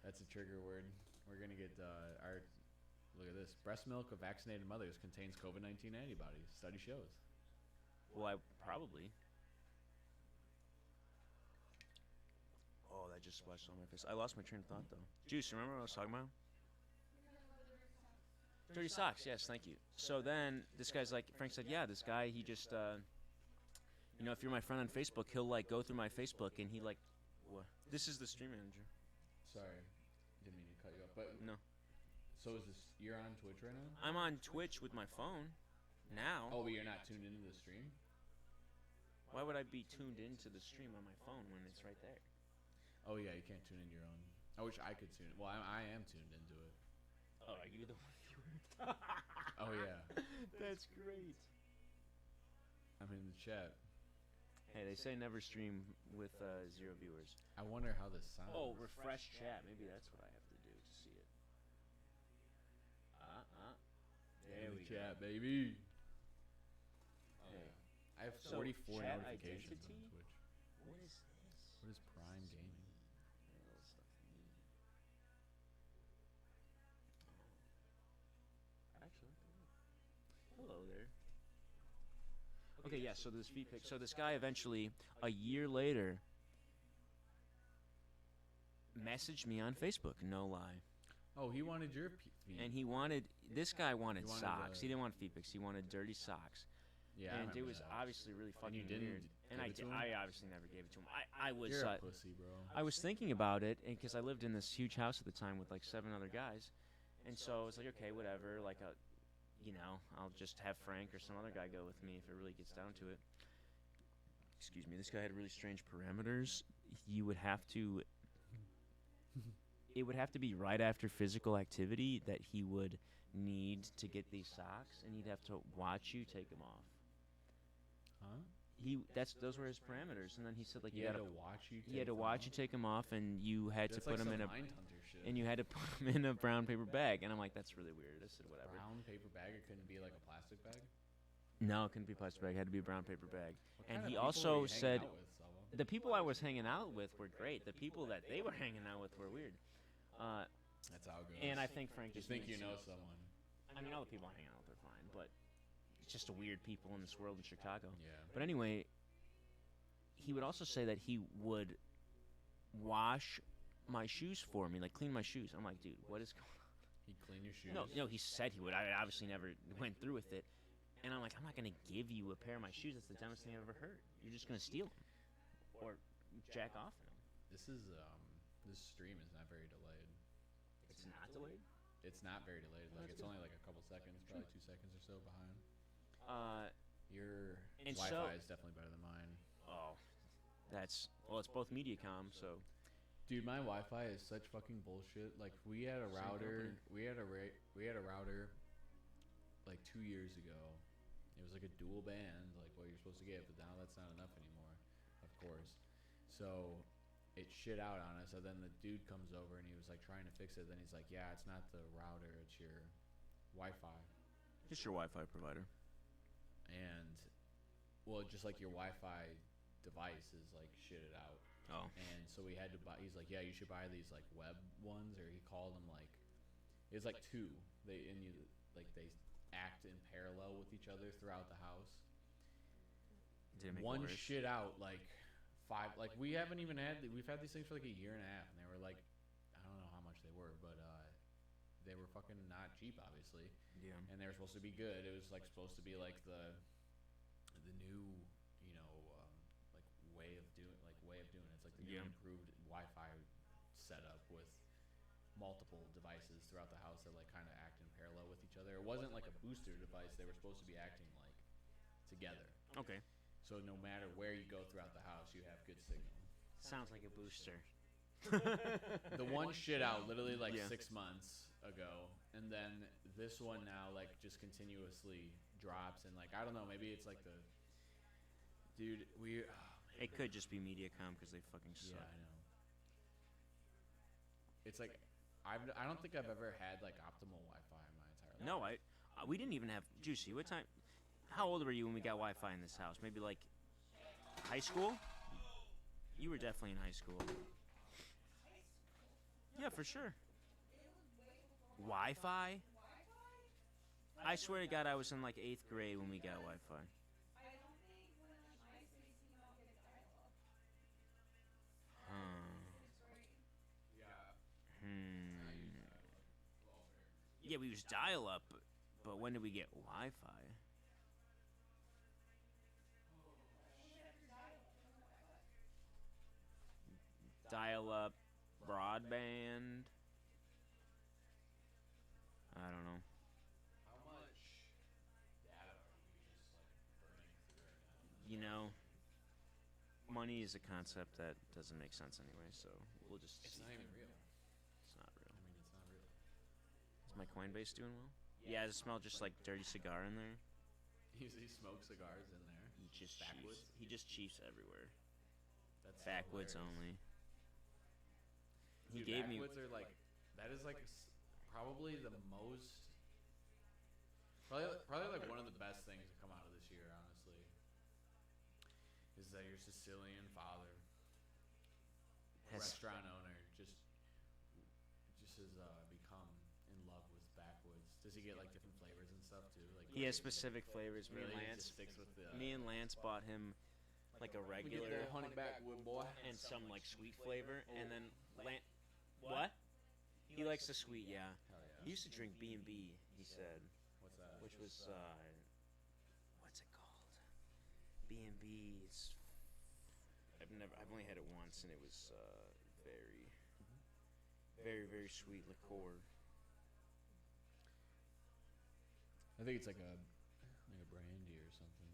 That's a trigger word. We're gonna get our. Look at this. Breast milk of vaccinated mothers contains COVID-19 antibodies. Study shows. Well, I probably. I just splashed on my face. I lost my train of thought though. Juice, remember what I was talking about? Dirty socks. Yes, thank you. So then this guy's like, Frank said, yeah, this guy, he just, if you're my friend on Facebook, he'll like go through my Facebook and he like, what? This is the stream manager. Sorry, didn't mean to cut you off. But No. So is this? You're on Twitch right now? I'm on Twitch with my phone now. Oh, but you're not tuned into the stream? Why would I be tuned into the stream on my phone when it's right there? Oh yeah, you can't tune in your own. I wish I could tune. Well, I am tuned into it. Oh, are you the one viewer? Oh yeah, That's great. I'm in the chat. Hey, they say never stream with 0 viewers. I wonder how this sounds. Oh, refresh chat. Maybe that's what I have to do to see it. There we chat, baby. Oh, Hey. yeah. I have So, 44 chat notifications identity? on Twitch. What is this? What is Prime Gaming? Actually, hello there. Okay, yeah. So this feed pic. So this guy eventually, a year later, messaged me on Facebook. No lie. Oh, he wanted your feed. And he wanted. This guy wanted, He wanted, socks. He didn't want feed pics. He wanted dirty socks. yeah, I And it remember was that. obviously really And fucking you didn't weird. And give I it to did. him? I obviously never gave it to him. I was. You're a pussy, bro. I was thinking about it, and because I lived in this huge house at the time with like 7 other guys, and so I was like, okay, whatever. Like, I'll just have Frank or some other guy go with me if it really gets down to it. Excuse me. This guy had really strange parameters. You would have to. It would have to be right after physical activity that he would need to get these socks, and he'd have to watch you take them off. Huh? Those were his parameters, and then he said like He you had gotta. to watch you. He had to watch you take them off, and you had That's to put like them in some a. Mindhunter shit. And you had to put them in a brown paper bag, and I'm like, that's really weird. I said, whatever. Brown paper bag. It couldn't be like a plastic bag. No, it couldn't be a plastic bag. It had to be a brown paper bag. What And kind of he people also were you hanging said- out with, Salvo? The people I was hanging out with were great. The people that they were hanging out with were weird. That's how it goes. And I think Frank just just think you makes know sense. someone. I mean, all the people I'm hanging out with are fine, but it's just a weird people in this world in Chicago. Yeah. But anyway, he would also say that he would wash my shoes for me, like clean my shoes. I'm like, dude, what is going on? He'd clean your shoes. No, he said he would. I obviously never went through with it. And I'm like, I'm not going to give you a pair of my shoes. That's the dumbest thing I've ever heard. You're just going to steal them. Or jack off in them. This stream is not very delayed. It's not delayed? It's not very delayed. Like That's it's good. only like a couple seconds, probably 2 seconds or so behind. Your And Wi-Fi so- is definitely better than mine. Oh. Well, it's both Mediacom, so. Dude, my Wi-Fi is such fucking bullshit. Like we had a Same router. company. We had a router like 2 years ago. It was like a dual band, like what you're supposed to get, but now that's not enough anymore, of course. So it shit out on us. And then the dude comes over and he was like trying to fix it. Then he's like, "Yeah, it's not the router, it's your Wi-Fi." Just your Wi-Fi provider. And well, just like your Wi-Fi device is like shitted out. Oh. And so we had to buy. He's like, "Yeah, you should buy these like web ones," or he called them like, it's like two. They act in parallel with each other throughout the house. Did it make One it worse? shit out like 5. Like we've had these things for like a year and a half, and they were like, I don't know how much they were, but they were fucking not cheap, obviously. Yeah. And they were supposed to be good. It was like supposed to be like the new, like way of doing it. It's like the new Yeah. improved Wi-Fi setup with multiple devices throughout the house that like kind of act in parallel with each other. It wasn't like a booster device. They were supposed to be acting like together. Okay. So no matter where you go throughout the house, you have good signal. Sounds like a booster. The one shit out literally like Yeah. 6 months ago, and then this one now like just continuously drops, and like I don't know, maybe it's like the dude we. It could just be Mediacom because they fucking suck. Yeah, I know. It's like I don't think I've ever had like optimal Wi-Fi in my entire life. No, we didn't even have Juicy. What time? How old were you when we got Wi-Fi in this house? Maybe like high school. You were definitely in high school. Yeah, for sure. Wi-Fi? I swear to God, I was in like 8th grade when we got Wi-Fi. Yeah, we use dial-up, but when did we get Wi-Fi? Dial-up, broadband. I don't know. How much data are we just like burning through right now? You know, money is a concept that doesn't make sense anyway, so we'll just It's see. not even real. It's not real. I mean, it's not real. Is my Coinbase doing well? Yeah, does it smell just like dirty cigar in there? He smokes cigars in there. He just Backwoods? chiefs. He just chiefs everywhere. That's Backwoods hilarious. only. He Dude, gave me. backwoods are like that is like probably the most probably like one of the best things to come out of this year, honestly. Is that your Sicilian father, Has, restaurant owner, just has become in love with backwoods. Does he get like different flavors and stuff too? Like he has specific flavors. Really, he Lance. just sticks with the. Me and Lance bought him like a We get regular the honey backwood boy. and some like sweet flavor, and then what? He likes the sweet, yeah. Hell yeah. He used to drink B&B. He said, What's that? which was what's it called? B&B. It's I've only had it once, and it was very sweet liqueur. I think it's like a brandy or something.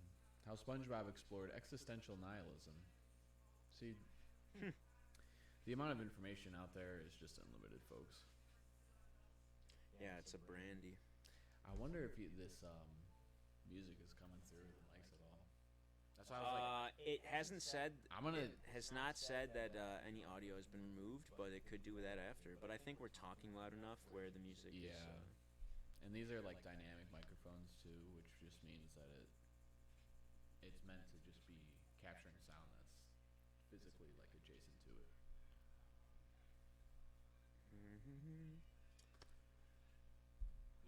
How SpongeBob explored existential nihilism. See, the amount of information out there is just unlimited, folks. Yeah, it's a brandy. I wonder if this music is coming through the mics at all. That's why I was like, It hasn't said. I'm gonna. It has not said that any audio has been removed, but it could do that after. But I think we're talking loud enough where the music is. And these are like dynamic microphones too, which just means that it's meant to just be capturing sound that's physically like adjacent to it.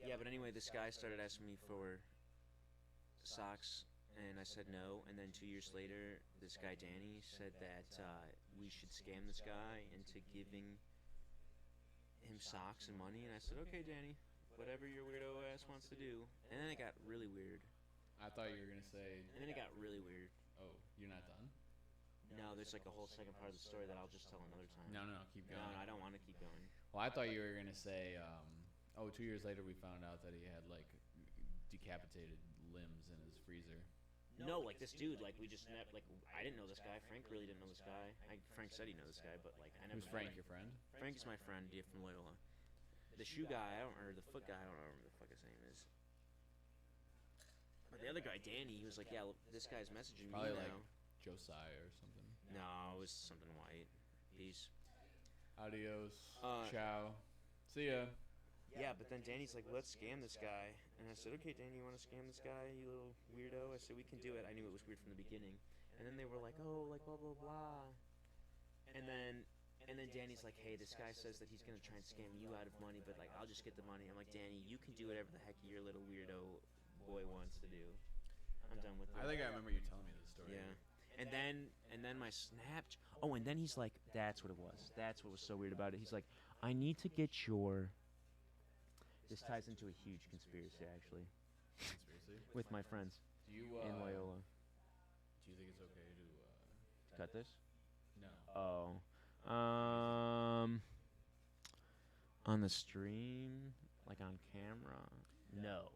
Yeah, but anyway, this guy started asking me for socks, and I said no. And then 2 years later, this guy Danny said that we should scam this guy into giving him socks and money. And I said, okay, Danny, whatever your weirdo ass wants to do. And then it got really weird. I thought you were gonna say, And then it got really weird. "Oh, you're not done." No, there's like a whole second part of the story that I'll just tell another time. No, keep No, going. I don't want to keep going. Well, I thought you were gonna say, 2 years later we found out that he had like decapitated limbs in his freezer. No, like this dude, like we just like I didn't know this guy. Frank really didn't know this guy. Frank said he knew this guy, but like I never. Who's met Frank? him. Your friend? Frank is my friend, from Loyola. The shoe guy, or the foot guy, I don't remember what the fuck his name is. But the other guy, Danny, he was like, yeah, this guy's messaging Probably me like now. Josiah or something. No, it was something white. Peace. Adios. Uh, Ciao. See ya. Yeah, but then Danny's like, let's scam this guy. And I said, okay, Danny, you want to scam this guy, you little weirdo? I said, we can do it. I knew it was weird from the beginning. And then they were like, oh, like blah, blah, blah. And then Danny's like, hey, this guy says that he's going to try and scam you out of money, but like, I'll just get the money. I'm like, Danny, you can do whatever the heck your little weirdo boy wants to do. I'm done with it. I think I remember you telling me this story. Yeah. And then my Snapchat. Oh, and then he's like, that's what it was. That's what was so weird about it. He's like, I need to get your. This ties into a huge conspiracy, actually, Conspiracy. with my friends Do you in Loyola. Do you think it's okay to Cut this? No. Oh. On the stream, like on camera, no.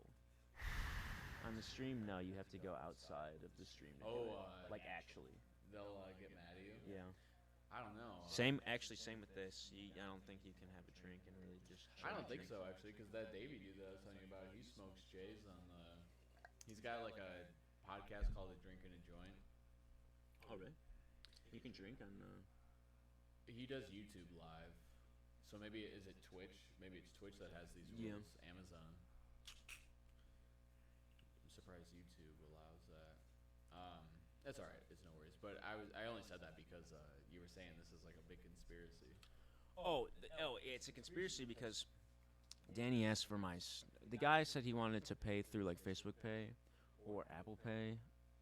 On the stream, no. You have to go outside of the stream. To do Oh, it. Like actually. They'll get mad at you. Yeah. I don't know. Same with this. I don't think you can have a drink and really just. I don't think drink. so actually, because that Davey dude that I was telling you about, he smokes J's on the. He's got like a podcast called "A Drink and a Joint." Oh really? You can drink on. He does YouTube live, so maybe is it Twitch? Maybe it's Twitch that has these Yeah. rules. Amazon. I'm surprised YouTube allows that. That's all right. It's no worries. But I only said that because you were saying this is like a big conspiracy. It's a conspiracy because Danny asked for the guy said he wanted to pay through like Facebook Pay or Apple Pay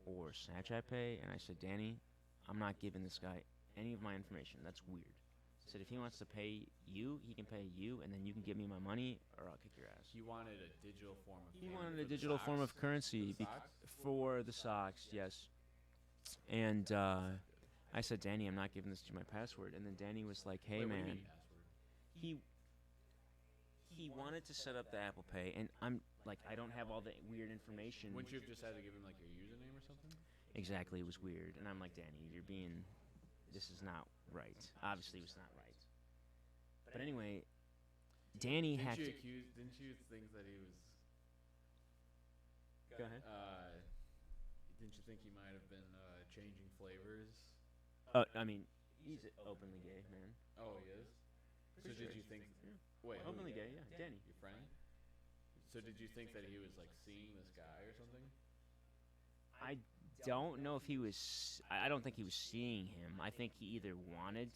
or Snapchat Pay, and I said, Danny, I'm not giving this guy any of my information. That's weird. Said if he wants to pay you, he can pay you, and then you can give me my money, or I'll kick your ass. He wanted a digital form of. He payment wanted for a the digital form of socks? currency For the socks? for the socks, yes. And I said, Danny, I'm not giving this to you my password. And then Danny was like, hey, Wait, what do you man. mean password? He wanted to set up the Apple Pay, and I'm like, I don't have all the weird information. Wouldn't you have just had to give him like your username or something? Exactly, it was weird. And I'm like, Danny, this is not right. Obviously, it was not right. But anyway, Danny hacked. Didn't you think that he was? Go ahead. Didn't you think he might have been changing flavors? I mean, he's openly gay, man. Oh, he is. So Pretty did sure. you think? Yeah. Wait, who? Openly gay, yeah. Danny. Your friend? So did you think that he was like seeing this guy or something? I don't know if he was. I don't think he was seeing him. I think he either wanted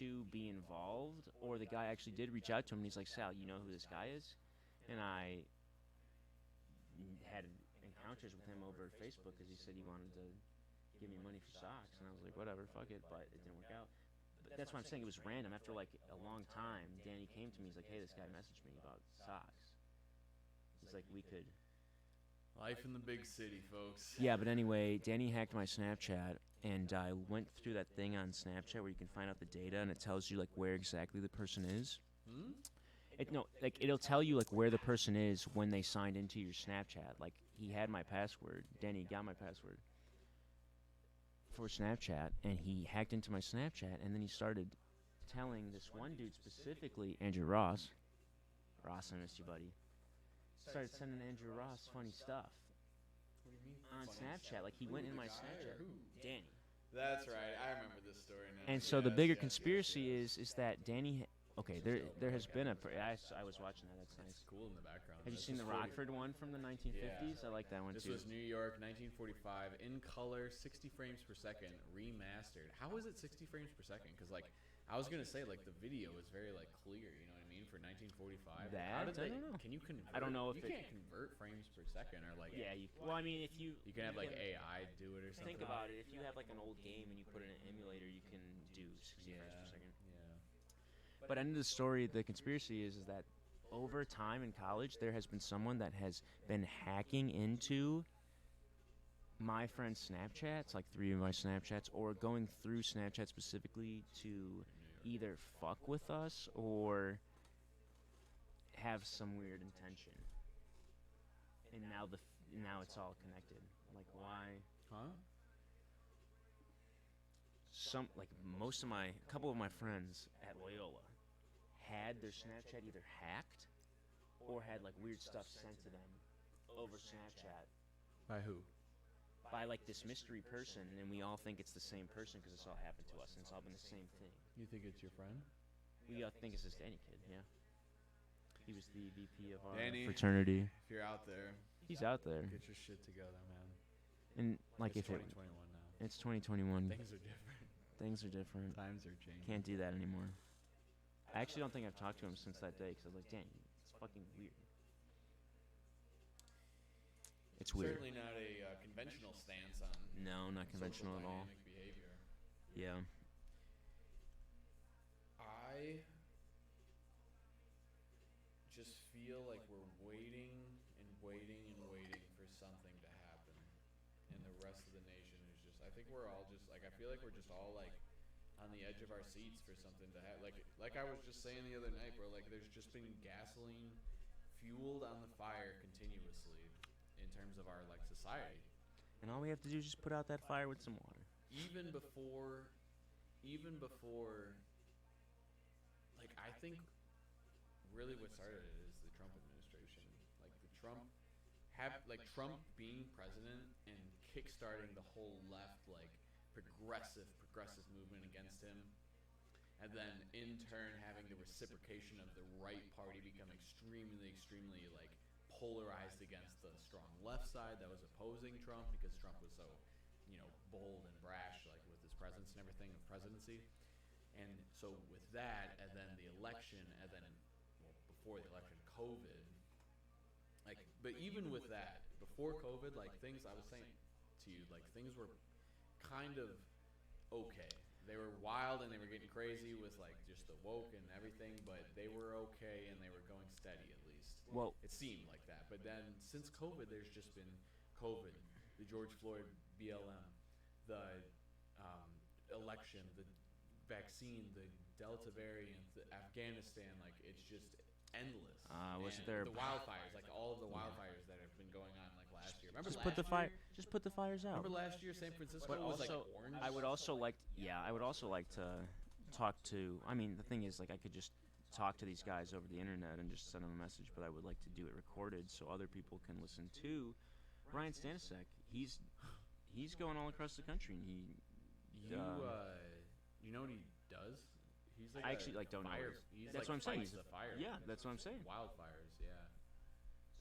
to be involved, or the guy actually did reach out to him. And he's like, Sal, you know who this guy is? And I had encounters with him over Facebook because he said he wanted to give me money for socks, and I was like, whatever, fuck it. But it didn't work out. But that's why I'm saying it was random. After like a long time, Danny came to me. He's like, hey, this guy messaged me about socks. He's like, we could. Life in the big city, folks. Yeah, but anyway, Danny hacked my Snapchat, and I went through that thing on Snapchat where you can find out the data, and it tells you like where exactly the person is. Hmm? It'll tell you like where the person is when they signed into your Snapchat. Like he had my password. Danny got my password for Snapchat, and he hacked into my Snapchat, and then he started telling this one dude specifically, Andrew Ross. Ross, I missed you, buddy. Started sending Andrew Ross funny stuff What do you mean? on Funny Snapchat. stuff? Like he Who, went in the my guy or Snapchat. who? Danny. That's right. I remember this story now. And so the bigger Yes, conspiracy yes. is that Danny. Okay, there has been a. I was watching that. That's It's nice. cool in the background. Have you This seen is the 40 Rockford one from the 1950s? I like that one This too. was New York, 1945, in color, 60 frames per second, remastered. How is it 60 frames per second? Because like, I was gonna say like the video is very like clear. You know what I mean? For 1945. How That? did I they? don't know. Can you convert? I don't know if you it- can't convert frames per second or like. Yeah. Well, I mean, if you You can have like AI do it or something. think about it, if you have like an old game and you put it in an emulator, you can do 60 Yeah. frames per second. Yeah. But end of the story, the conspiracy is that over time in college, there has been someone that has been hacking into my friend's Snapchats, like 3 of my Snapchats, or going through Snapchat specifically to New York. either fuck with us or have some weird intention. And now it's all connected. Like why? Huh? A couple of my friends at Loyola had their Snapchat either hacked or had like weird stuff sent to them over Snapchat By who? by like this mystery person, and we all think it's the same person because it's all happened to us and it's all been the same thing. You think it's your friend? We all think it's this Danny kid, yeah. He was the VP of our Danny. fraternity. If you're out there, He's out there, get your shit together, man. and like It's if it, 2021 now. it's 2021, Things are different. things are different. Times are changing. Can't do that anymore. I actually don't think I've talked to him since that day because I was like, Danny, it's fucking weird. It's weird. Certainly not a conventional stance on No, not social conventional at all. dynamic behavior. Yeah. I just feel like we're waiting and waiting and waiting for something to happen, and the rest of the nation is just. I think we're all just like. I feel like we're just all like on the edge of our seats for something to happen. Like I was just saying the other night, bro. Like there's just been gasoline fueled on the fire continuously in terms of our like society. And all we have to do is just put out that fire with some water. Even before, like I think, really what started it is the Trump administration. Like the Trump being president and kickstarting the whole left, like progressive movement against him, and then in turn having the reciprocation of the right party become extremely like polarized against the strong left side that was opposing Trump because Trump was so, bold and brash, like with his presence and everything of presidency. And so with that, and then the election, and then, before the election, COVID. Like, but even with that, before COVID, like things I was saying to you, like things were kind of okay. they were wild and they were getting crazy with like just the woke and everything, but they were okay and they were going steady at least. Well, It seemed like that, but then since COVID, there's just been COVID, the George Floyd BLM, the election, the vaccine, the Delta variant, the Afghanistan. Like it's just endless. Wasn't And there the wildfires? Like all of the wildfires that have been going on like last year. Remember just last put the year? just put the fires out. Remember last year, San Francisco But was also, like orange. I would also like, I would also like to talk to. I mean, the thing is, like, I could just talk to these guys over the internet and just send them a message, but I would like to do it recorded so other people can listen to Ryan Stanisek. He's going all across the country, and You know what he does? He's like I actually don't know. He's That's like what I'm saying. fights the fire. Yeah, that's what I'm saying. Wildfires, yeah.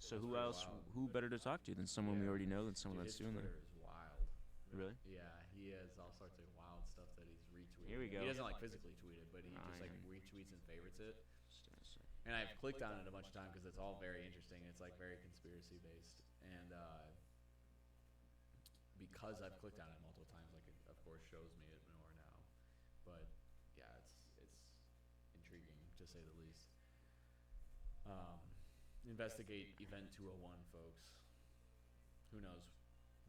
So That's who pretty else? wild. Who better to talk to than someone we Yeah. already know than someone Dude, that's his doing that? Twitter is wild. Really? Yeah, he has all sorts of wild stuff that he's retweeting. Here we go. He doesn't like physically tweet it, but he just like Ryan. retweets and favorites it. Stanisek. And I've clicked on it a bunch of times because it's all very interesting. It's like very conspiracy based, and because I've clicked on it multiple times, like it of course shows me it more now. But yeah, it's intriguing to say the least. Investigate Event 201, folks. Who knows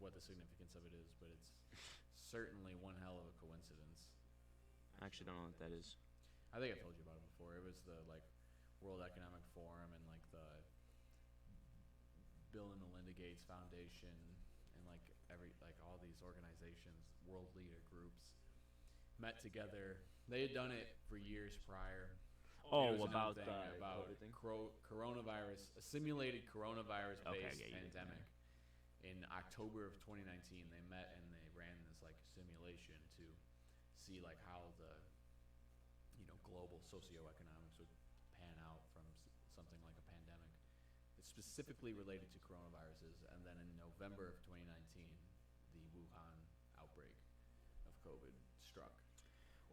what the significance of it is, but it's certainly one hell of a coincidence. I actually don't know what that is. I think I told you about it before. It was the like World Economic Forum and like the Bill and Melinda Gates Foundation and like all these organizations, world leader groups met together. They had done it for years prior. Oh, It was another about thing the about COVID thing? coronavirus, a simulated coronavirus Okay, based yeah, pandemic. In October of 2019, they met and they ran this like simulation to see like how the global socioeconomics would pan out from something like a pandemic. It's specifically related to coronaviruses, and then in November of 2019, the Wuhan outbreak of COVID struck.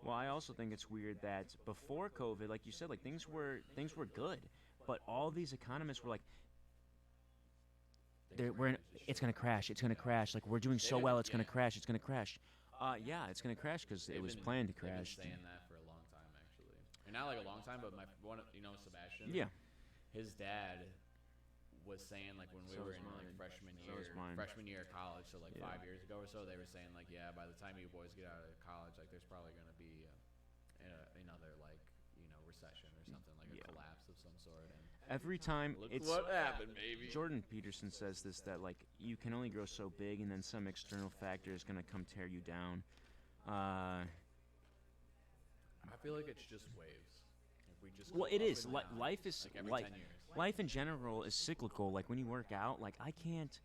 Well, I also think it's weird that before COVID, like you said, like things were good, but all these economists were like, it's gonna crash, it's gonna crash. Like we're doing so well, it's gonna crash, it's gonna crash. Yeah, it's gonna crash because it was planned to crash. They've been saying that for a long time, actually. And not like a long time, but Sebastian. Yeah. His dad was saying like when we So were is in like mine. freshman So is year, mine. of college, so like Yeah. 5 years ago or so, they were saying like, yeah, by the time you boys get out of college, like there's probably gonna be another like recession or something, like a Yeah. collapse of some sort. And Every time look it's what happened, baby. Jordan Peterson says this, that like you can only grow so big, and then some external factor is gonna come tear you down. I feel like it's just waves. Like we just Well, go it up is. and down, Life is like every like 10 years. life in general is cyclical. Like when you work out, like I can't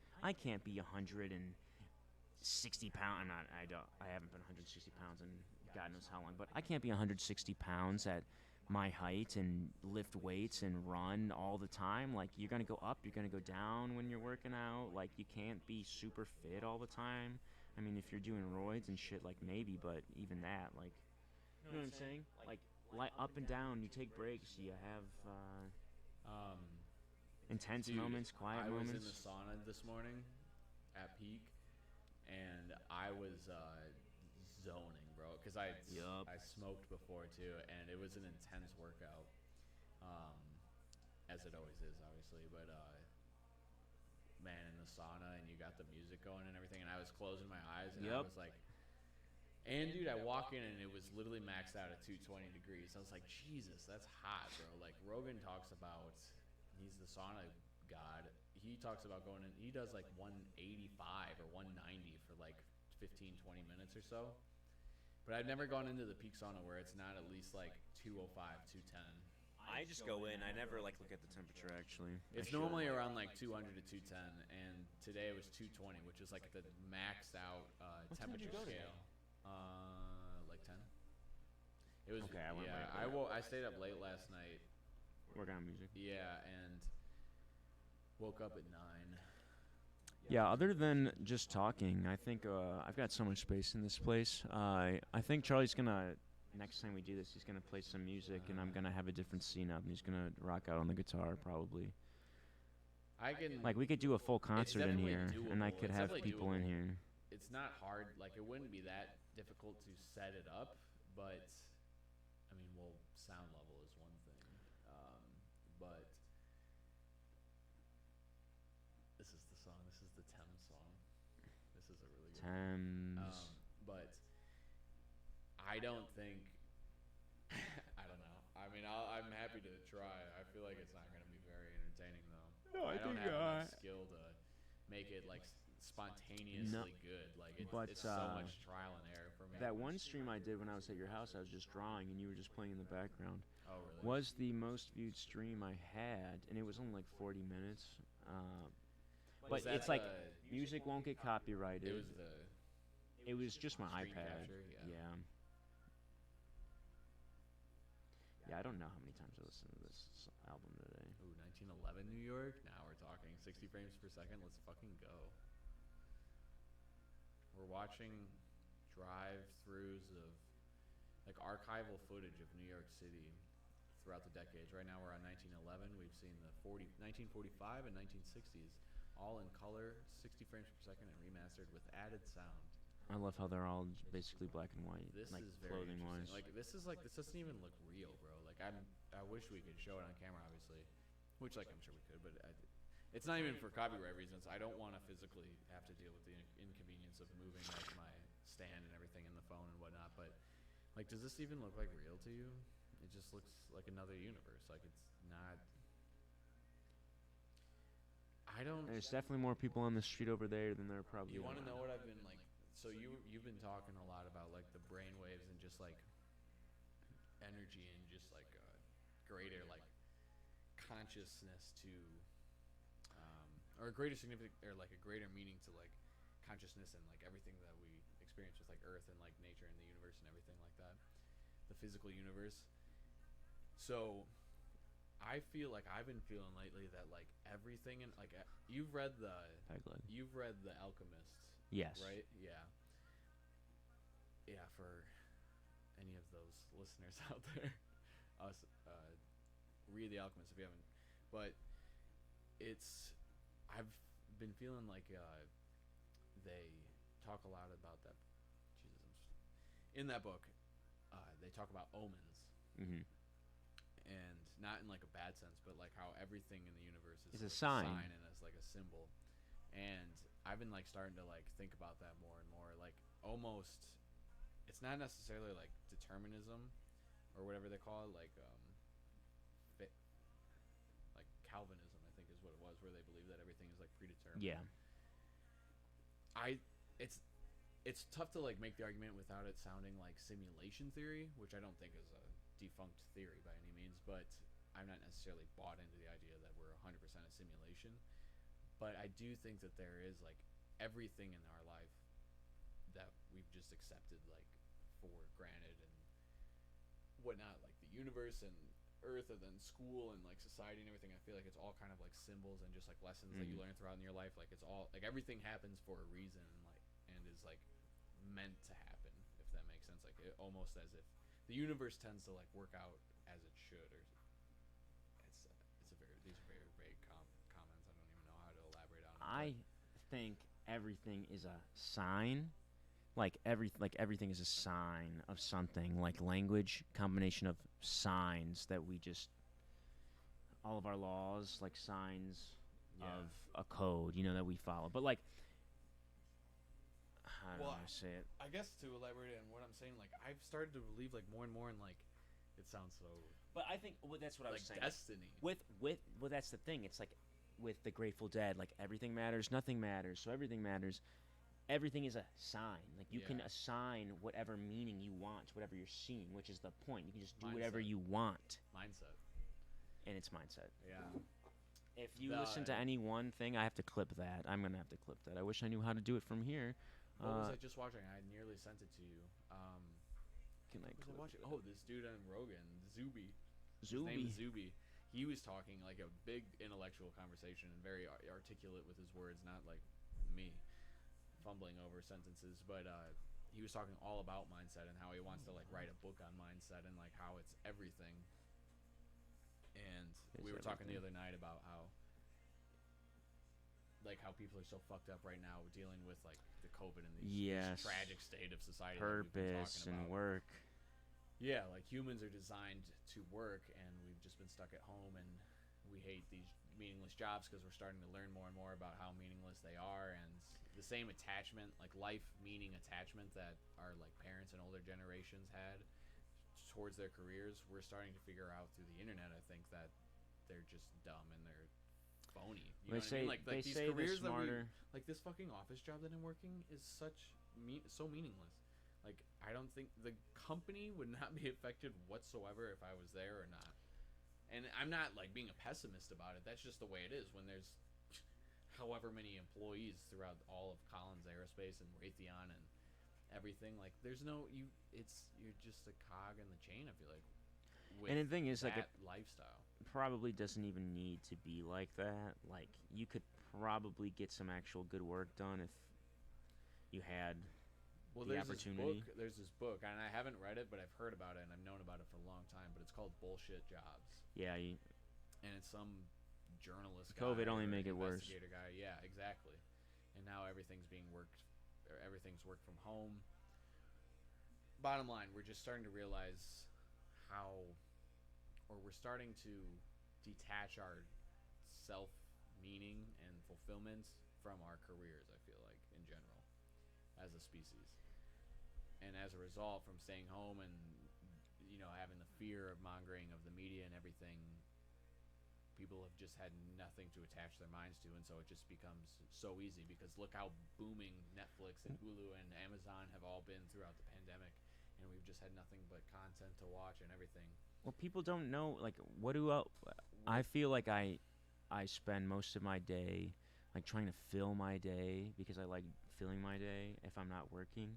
be 160 pounds. I haven't been 160 pounds in God knows how long, but I can't be 160 pounds at my height and lift weights and run all the time. Like you're gonna go up, you're gonna go down when you're working out. Like you can't be super fit all the time. I mean, if you're doing roids and shit, like maybe, but even that, like, you know what I'm saying? Like up and down. You take breaks. You have intense Dude, moments, quiet I moments. was in the sauna this morning at peak, and I was zoning, bro, because I smoked before too, and it was an intense workout, as it always is, obviously. But man, in the sauna, and you got the music going and everything, and I was closing my eyes, and I Yep. was like. And dude, I walk in and it was literally maxed out at 220 degrees. I was like, Jesus, that's hot, bro. Like Rogan talks about, he's the sauna god. He talks about going in. He does like 185 or 190 for like 15, 20 minutes or so. But I've never gone into the peak sauna where it's not at least like 205, 210. I just go in. I never look at the temperature actually. It's normally around like 200 to 210, and today it was 220, which is like the maxed out time did you temperature go today? scale. Like 10. It was Okay, I went yeah. way I stayed up late last night. Working on music. Yeah, and woke up at 9. Yeah, other than just talking, I think I've got so much space in this place. I think Charlie's gonna, next time we do this, he's gonna play some music, and I'm gonna have a different scene up, and he's gonna rock out on the guitar probably. I can Like we could do a full concert in definitely here, and I doable. could It's have definitely people in doable. here. It's not hard. Like it wouldn't be that difficult to set it up. but I mean, well, sound level is one thing, but this is the song. This is the Thames song. This is a really good one. Thames. But I don't think. I don't know. I mean, I'm happy to try. I feel like it's not going to be very entertaining though. No, I don't think, have enough skill to make it like spontaneously good. Like but, it's so much trial and error for me. That one stream I did when I was at your house, I was just drawing and you were just playing in the background. Oh really? Was the most viewed stream I had, and it was only like 40 minutes. But that it's like the- music won't get copyrighted. It was It was just my screen iPad. capture, Yeah. Yeah, I don't know how many times I listened to this album today. Ooh, 1911 New York. Now we're talking 60 frames per second. Let's fucking go. We're watching drive-throughs of like archival footage of New York City throughout the decades. Right now we're on 1911. We've seen the 1945 and 1960s, all in color, 60 frames per second, and remastered with added sound. I love how they're all basically black and white, This like is very clothing wise. interesting. This doesn't even look real, bro. Like I wish we could show it on camera, obviously, which like I'm sure we could, but it's not even for copyright reasons. I don't want to physically have to deal with the inconvenience of moving like my stand and everything in the phone and whatnot. But like, does this even look like real to you? It just looks like another universe. Like it's not. I don't. There's definitely more people on the street over there than there probably. You want to are. know what I've been like? So you've been talking a lot about like the brain waves and just like energy and just like greater like consciousness to or a greater significant or like a greater meaning to like consciousness and like everything that we experience with like Earth and like nature and the universe and everything like that, the physical universe. So I feel like I've been feeling lately that like everything in like you've read the Alchemist. Yes. Right? Yeah. Yeah, for any of those listeners out there, read The Alchemist if you haven't. But I've been feeling like they talk a lot about that. In that book, they talk about omens. Mm-hmm. And not in like a bad sense, but like how everything in the universe is It's a like sign. and it's like a symbol. And I've been like starting to like think about that more and more. Like almost, it's not necessarily like determinism or whatever they call it, like like Calvinism, I think is what it was, where they believe that everything is like predetermined. Yeah. It's tough to like make the argument without it sounding like simulation theory, which I don't think is a defunct theory by any means, but I'm not necessarily bought into the idea that we're 100% a simulation. But I do think that there is like everything in our life that we've just accepted like for granted and whatnot, like the universe and Earth and then school and like society and everything. I feel like it's all kind of like symbols and just like lessons that you learn throughout in your life. Like it's all like everything happens for a reason and is like meant to happen, if that makes sense. Like it, almost as if the universe tends to like work out as it should, or these are very vague comments. I don't even know how to elaborate on it. I think everything is a sign. Like everything is a sign of something. Like language, combination of signs that we just, all of our laws, like signs of a code, that we follow. But like, I don't know how to say it. I guess to elaborate on what I'm saying, like I've started to believe like more and more in like, it sounds so But I think that's what I was like saying. destiny. Well, that's the thing. It's like with the Grateful Dead, like everything matters, nothing matters, so everything matters. Everything is a sign. Like you can assign whatever meaning you want to whatever you're seeing, which is the point. You can just do whatever you want. Mindset. And it's mindset. Yeah. If you listen to any one thing, I have to clip that. I'm gonna have to clip that. I wish I knew how to do it from here. What was I just watching? I nearly sent it to you. Can I clip watch it? it? Oh, this dude on Rogan, Zuby. His Zuby. name is Zuby. He was talking like a big intellectual conversation and very articulate with his words, not like me fumbling over sentences, but he was talking all about mindset and how he wants to like write a book on mindset and like how it's everything. And we were talking the other night about how people are so fucked up right now dealing with like the COVID and this tragic state of society. Purpose and work. Yeah, like humans are designed to work, and we've just been stuck at home, and we hate these meaningless jobs because we're starting to learn more and more about how meaningless they are, and the same attachment, like life meaning attachment that our like parents and older generations had towards their careers, we're starting to figure out through the internet. I think that they're just dumb and they're phony. You know what I mean? Like they these say the careers that we smarter. like, this fucking office job that I'm working is so meaningless. Like, I don't think the company would not be affected whatsoever if I was there or not. And I'm not like being a pessimist about it. That's just the way it is when there's however many employees throughout all of Collins Aerospace and Raytheon and everything. Like, there's no you. It's you're just a cog in the chain. I feel like. With And the thing is, like, that it lifestyle. probably doesn't even need to be like that. Like, you could probably get some actual good work done if you had Well, the there's opportunity. There's this book, and I haven't read it, but I've heard about it, and I've known about it for a long time. But it's called Bullshit Jobs, Yeah, and it's some journalist. COVID guy only or make it worse. investigator guy. Yeah, exactly. And now everything's being worked, or everything's worked from home. Bottom line, we're just starting to realize how, or we're starting to detach our self meaning and fulfillment from our careers. I feel like in general, as a species. And as a result, from staying home and having the fear of mongering of the media and everything, people have just had nothing to attach their minds to, and so it just becomes so easy. Because look how booming Netflix and Hulu and Amazon have all been throughout the pandemic, and we've just had nothing but content to watch and everything. well, people don't know. Like, what do I feel like I spend most of my day like trying to fill my day because I like filling my day if I'm not working.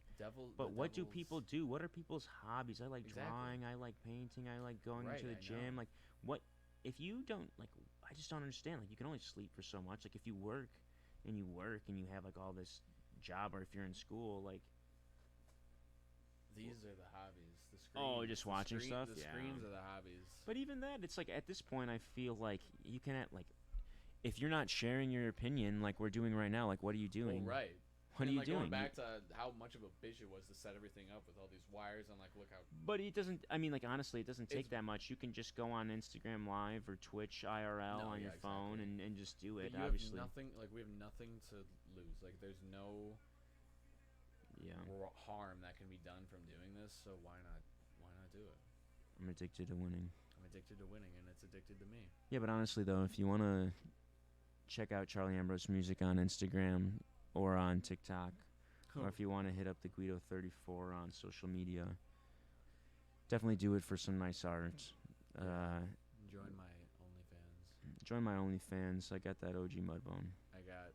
But what do people do? What are people's hobbies? I like Exactly. drawing. I like painting. I like going Right, to the I gym. know. Like, what if you don't like? I just don't understand. Like, you can only sleep for so much. Like, if you work and you have like all this job, or if you're in school, like, These are the hobbies. The screens. oh, just watching stuff. The Yeah. screens are the hobbies. But even that, it's like at this point, I feel like you can like, if you're not sharing your opinion like we're doing right now, like, what are you doing? Well, right. What and are you like doing? Going back to how much of a bitch it was to set everything up with all these wires and like look how. But it doesn't. I mean, like, honestly, it doesn't take It's- that much. You can just go on Instagram Live or Twitch IRL No, on yeah, your phone exactly. and just do But it. you Obviously, have nothing. Like we have nothing to lose. Like there's no yeah. harm that can be done from doing this. So why not? Why not do it? I'm addicted to winning. I'm addicted to winning, and it's addicted to me. Yeah, but honestly, though, if you want to check out Charlie Ambrose music on Instagram or on TikTok, or if you want to hit up the Guido34 on social media, definitely do it for some nice art. Join my OnlyFans. Join my OnlyFans. I got that OG Mudbone. I got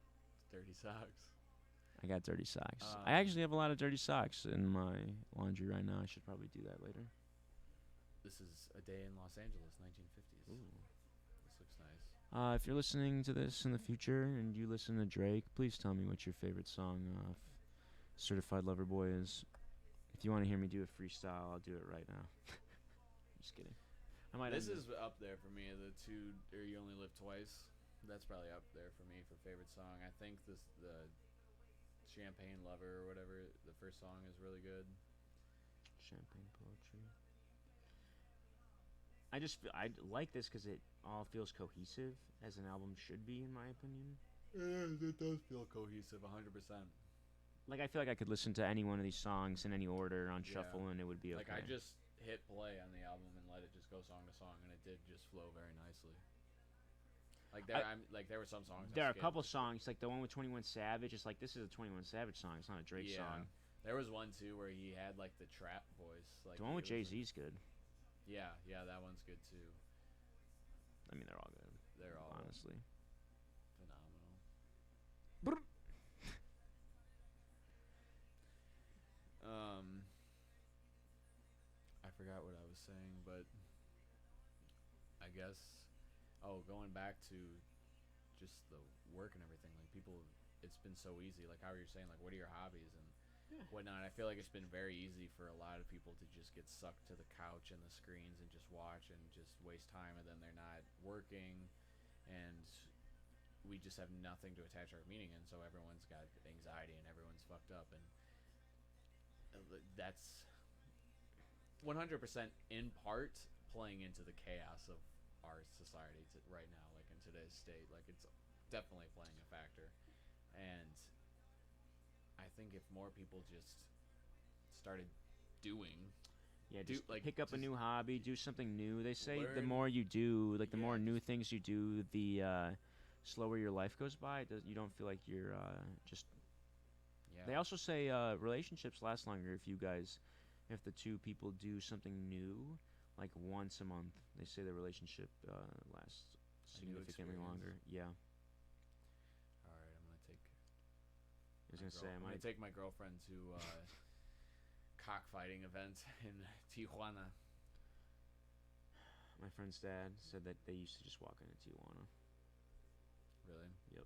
dirty socks. I got dirty socks. I actually have a lot of dirty socks in my laundry right now. I should probably do that later. This is a day in Los Angeles, 1950s. Ooh. This looks nice. If you're listening to this in the future and you listen to Drake, please tell me what your favorite song of Certified Lover Boy is. If you want to hear me do a freestyle, I'll do it right now. Just kidding. I might. This end is up there for me. The two, or You Only Live Twice. That's probably up there for me for favorite song. I think the Champagne Lover or whatever, the first song is really good. Champagne Poetry. I like this because it all feels cohesive, as an album should be, in my opinion. It does feel cohesive, 100%. Like, I feel like I could listen to any one of these songs in any order on Yeah. shuffle, and it would be okay. Like I just hit play on the album and let it just go song to song, and it did just flow very nicely. Like there were some songs. There are a couple songs, like the one with 21 Savage. It's like, this is a 21 Savage song. It's not a Drake song. There was one too where he had like the trap voice. Like The one with it was, Jay-Z's good. Yeah, that one's good too. I mean, they're all good, They're all honestly. phenomenal. I forgot what I was saying, but I guess going back to just the work and everything, like people, it's been so easy. Like how you're saying, like what are your hobbies and whatnot. I feel like it's been very easy for a lot of people to just get sucked to the couch and the screens and just watch and just waste time, and then they're not working, and we just have nothing to attach our meaning in. So everyone's got anxiety and everyone's fucked up, and that's 100% in part playing into the chaos of our society right now, like in today's state. Like it's definitely playing a factor, and I think if more people just started doing, Yeah, just like pick up a just new hobby, do something new. They say the learn- more you do, like the yeah, more new just- things you do, the slower your life goes by. You don't feel like you're just. yeah, They also say relationships last longer if the two people do something new, like once a month. They say the relationship lasts A new significantly experience. longer. Yeah, all right, I'm gonna take. I was gonna say I I'm might. gonna take my girlfriend to cockfighting event in Tijuana. My friend's dad said that they used to just walk into Tijuana. Really? Yep.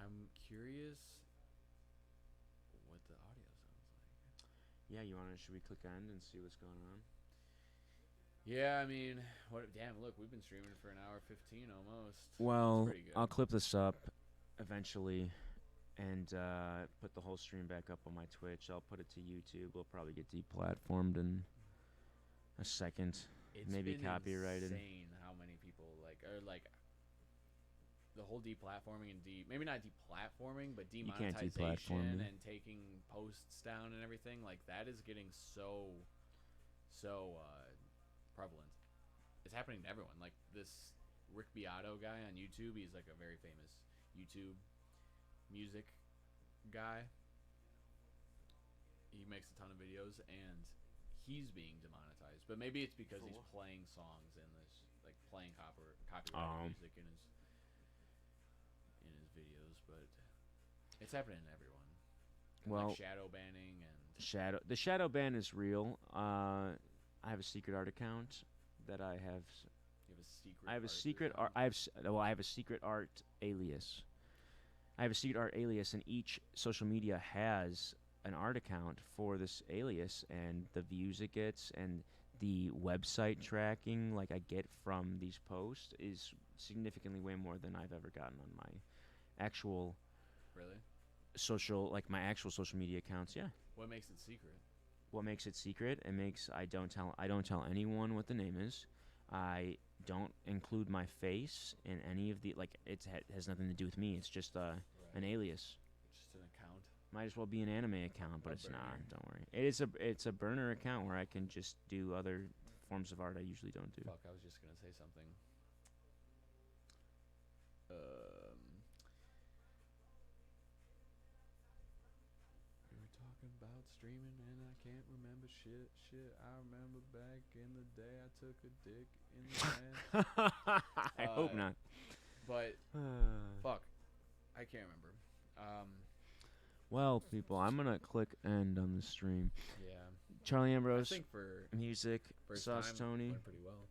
I'm curious what the audio sounds like. Yeah, should we click end and see what's going on? Yeah, I mean, what? Damn, look, we've been streaming for an hour 15 almost. Well, That's pretty good. I'll clip this up eventually and put the whole stream back up on my Twitch. I'll put it to YouTube. We'll probably get deplatformed in a second. It's maybe been copyrighted. Insane how many people like the whole deplatforming and maybe not deplatforming, but You can't deplatform demonetization me. and taking posts down and everything. Like that is getting so prevalent. It's happening to everyone. Like this Rick Beato guy on YouTube. He's like a very famous YouTube music guy. He makes a ton of videos and he's being demonetized. But maybe it's because he's playing songs in this, like playing copyrighted music in his videos. But it's happening to everyone. And Well, like shadow banning and the shadow ban is real. I have a secret art account that I have. you have a secret. I have a art secret art. account. I have a secret art alias. I have a secret art alias, and each social media has an art account for this alias, and the views it gets, and the website tracking like I get from these posts is significantly way more than I've ever gotten on my actual Really? my actual social media accounts. Yeah. What makes it secret? What makes it secret? It makes I don't tell anyone what the name is. I don't include my face in any of the has nothing to do with me. It's just an alias. Just an account. Might as well be an anime account, but A it's not. burner. Don't worry. It's a burner account where I can just do other forms of art I usually don't do. Fuck, I was just gonna say something. We were talking about streaming and I can't remember shit. I remember back in the day I took a dick in the ass. I hope Uh, not. But fuck, I can't remember. Well, people, I'm gonna click end on the stream. Yeah. Charlie I Ambrose, think for music, first Sauce time Tony. went pretty well.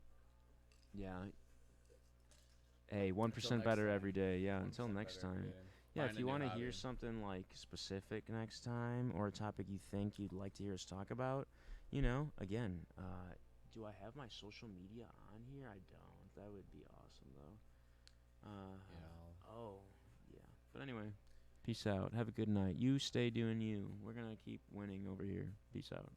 Yeah. Hey, 1% Until next better time. every day. Yeah, 1% until next better every time. day. Yeah, Find if a you new want to hobby. hear something like specific next time or a topic you think you'd like to hear us talk about, again, do I have my social media on here? I don't. That would be awesome, though. Yeah. Oh, yeah. But anyway, peace out. Have a good night. You stay doing you. We're going to keep winning over here. Peace out.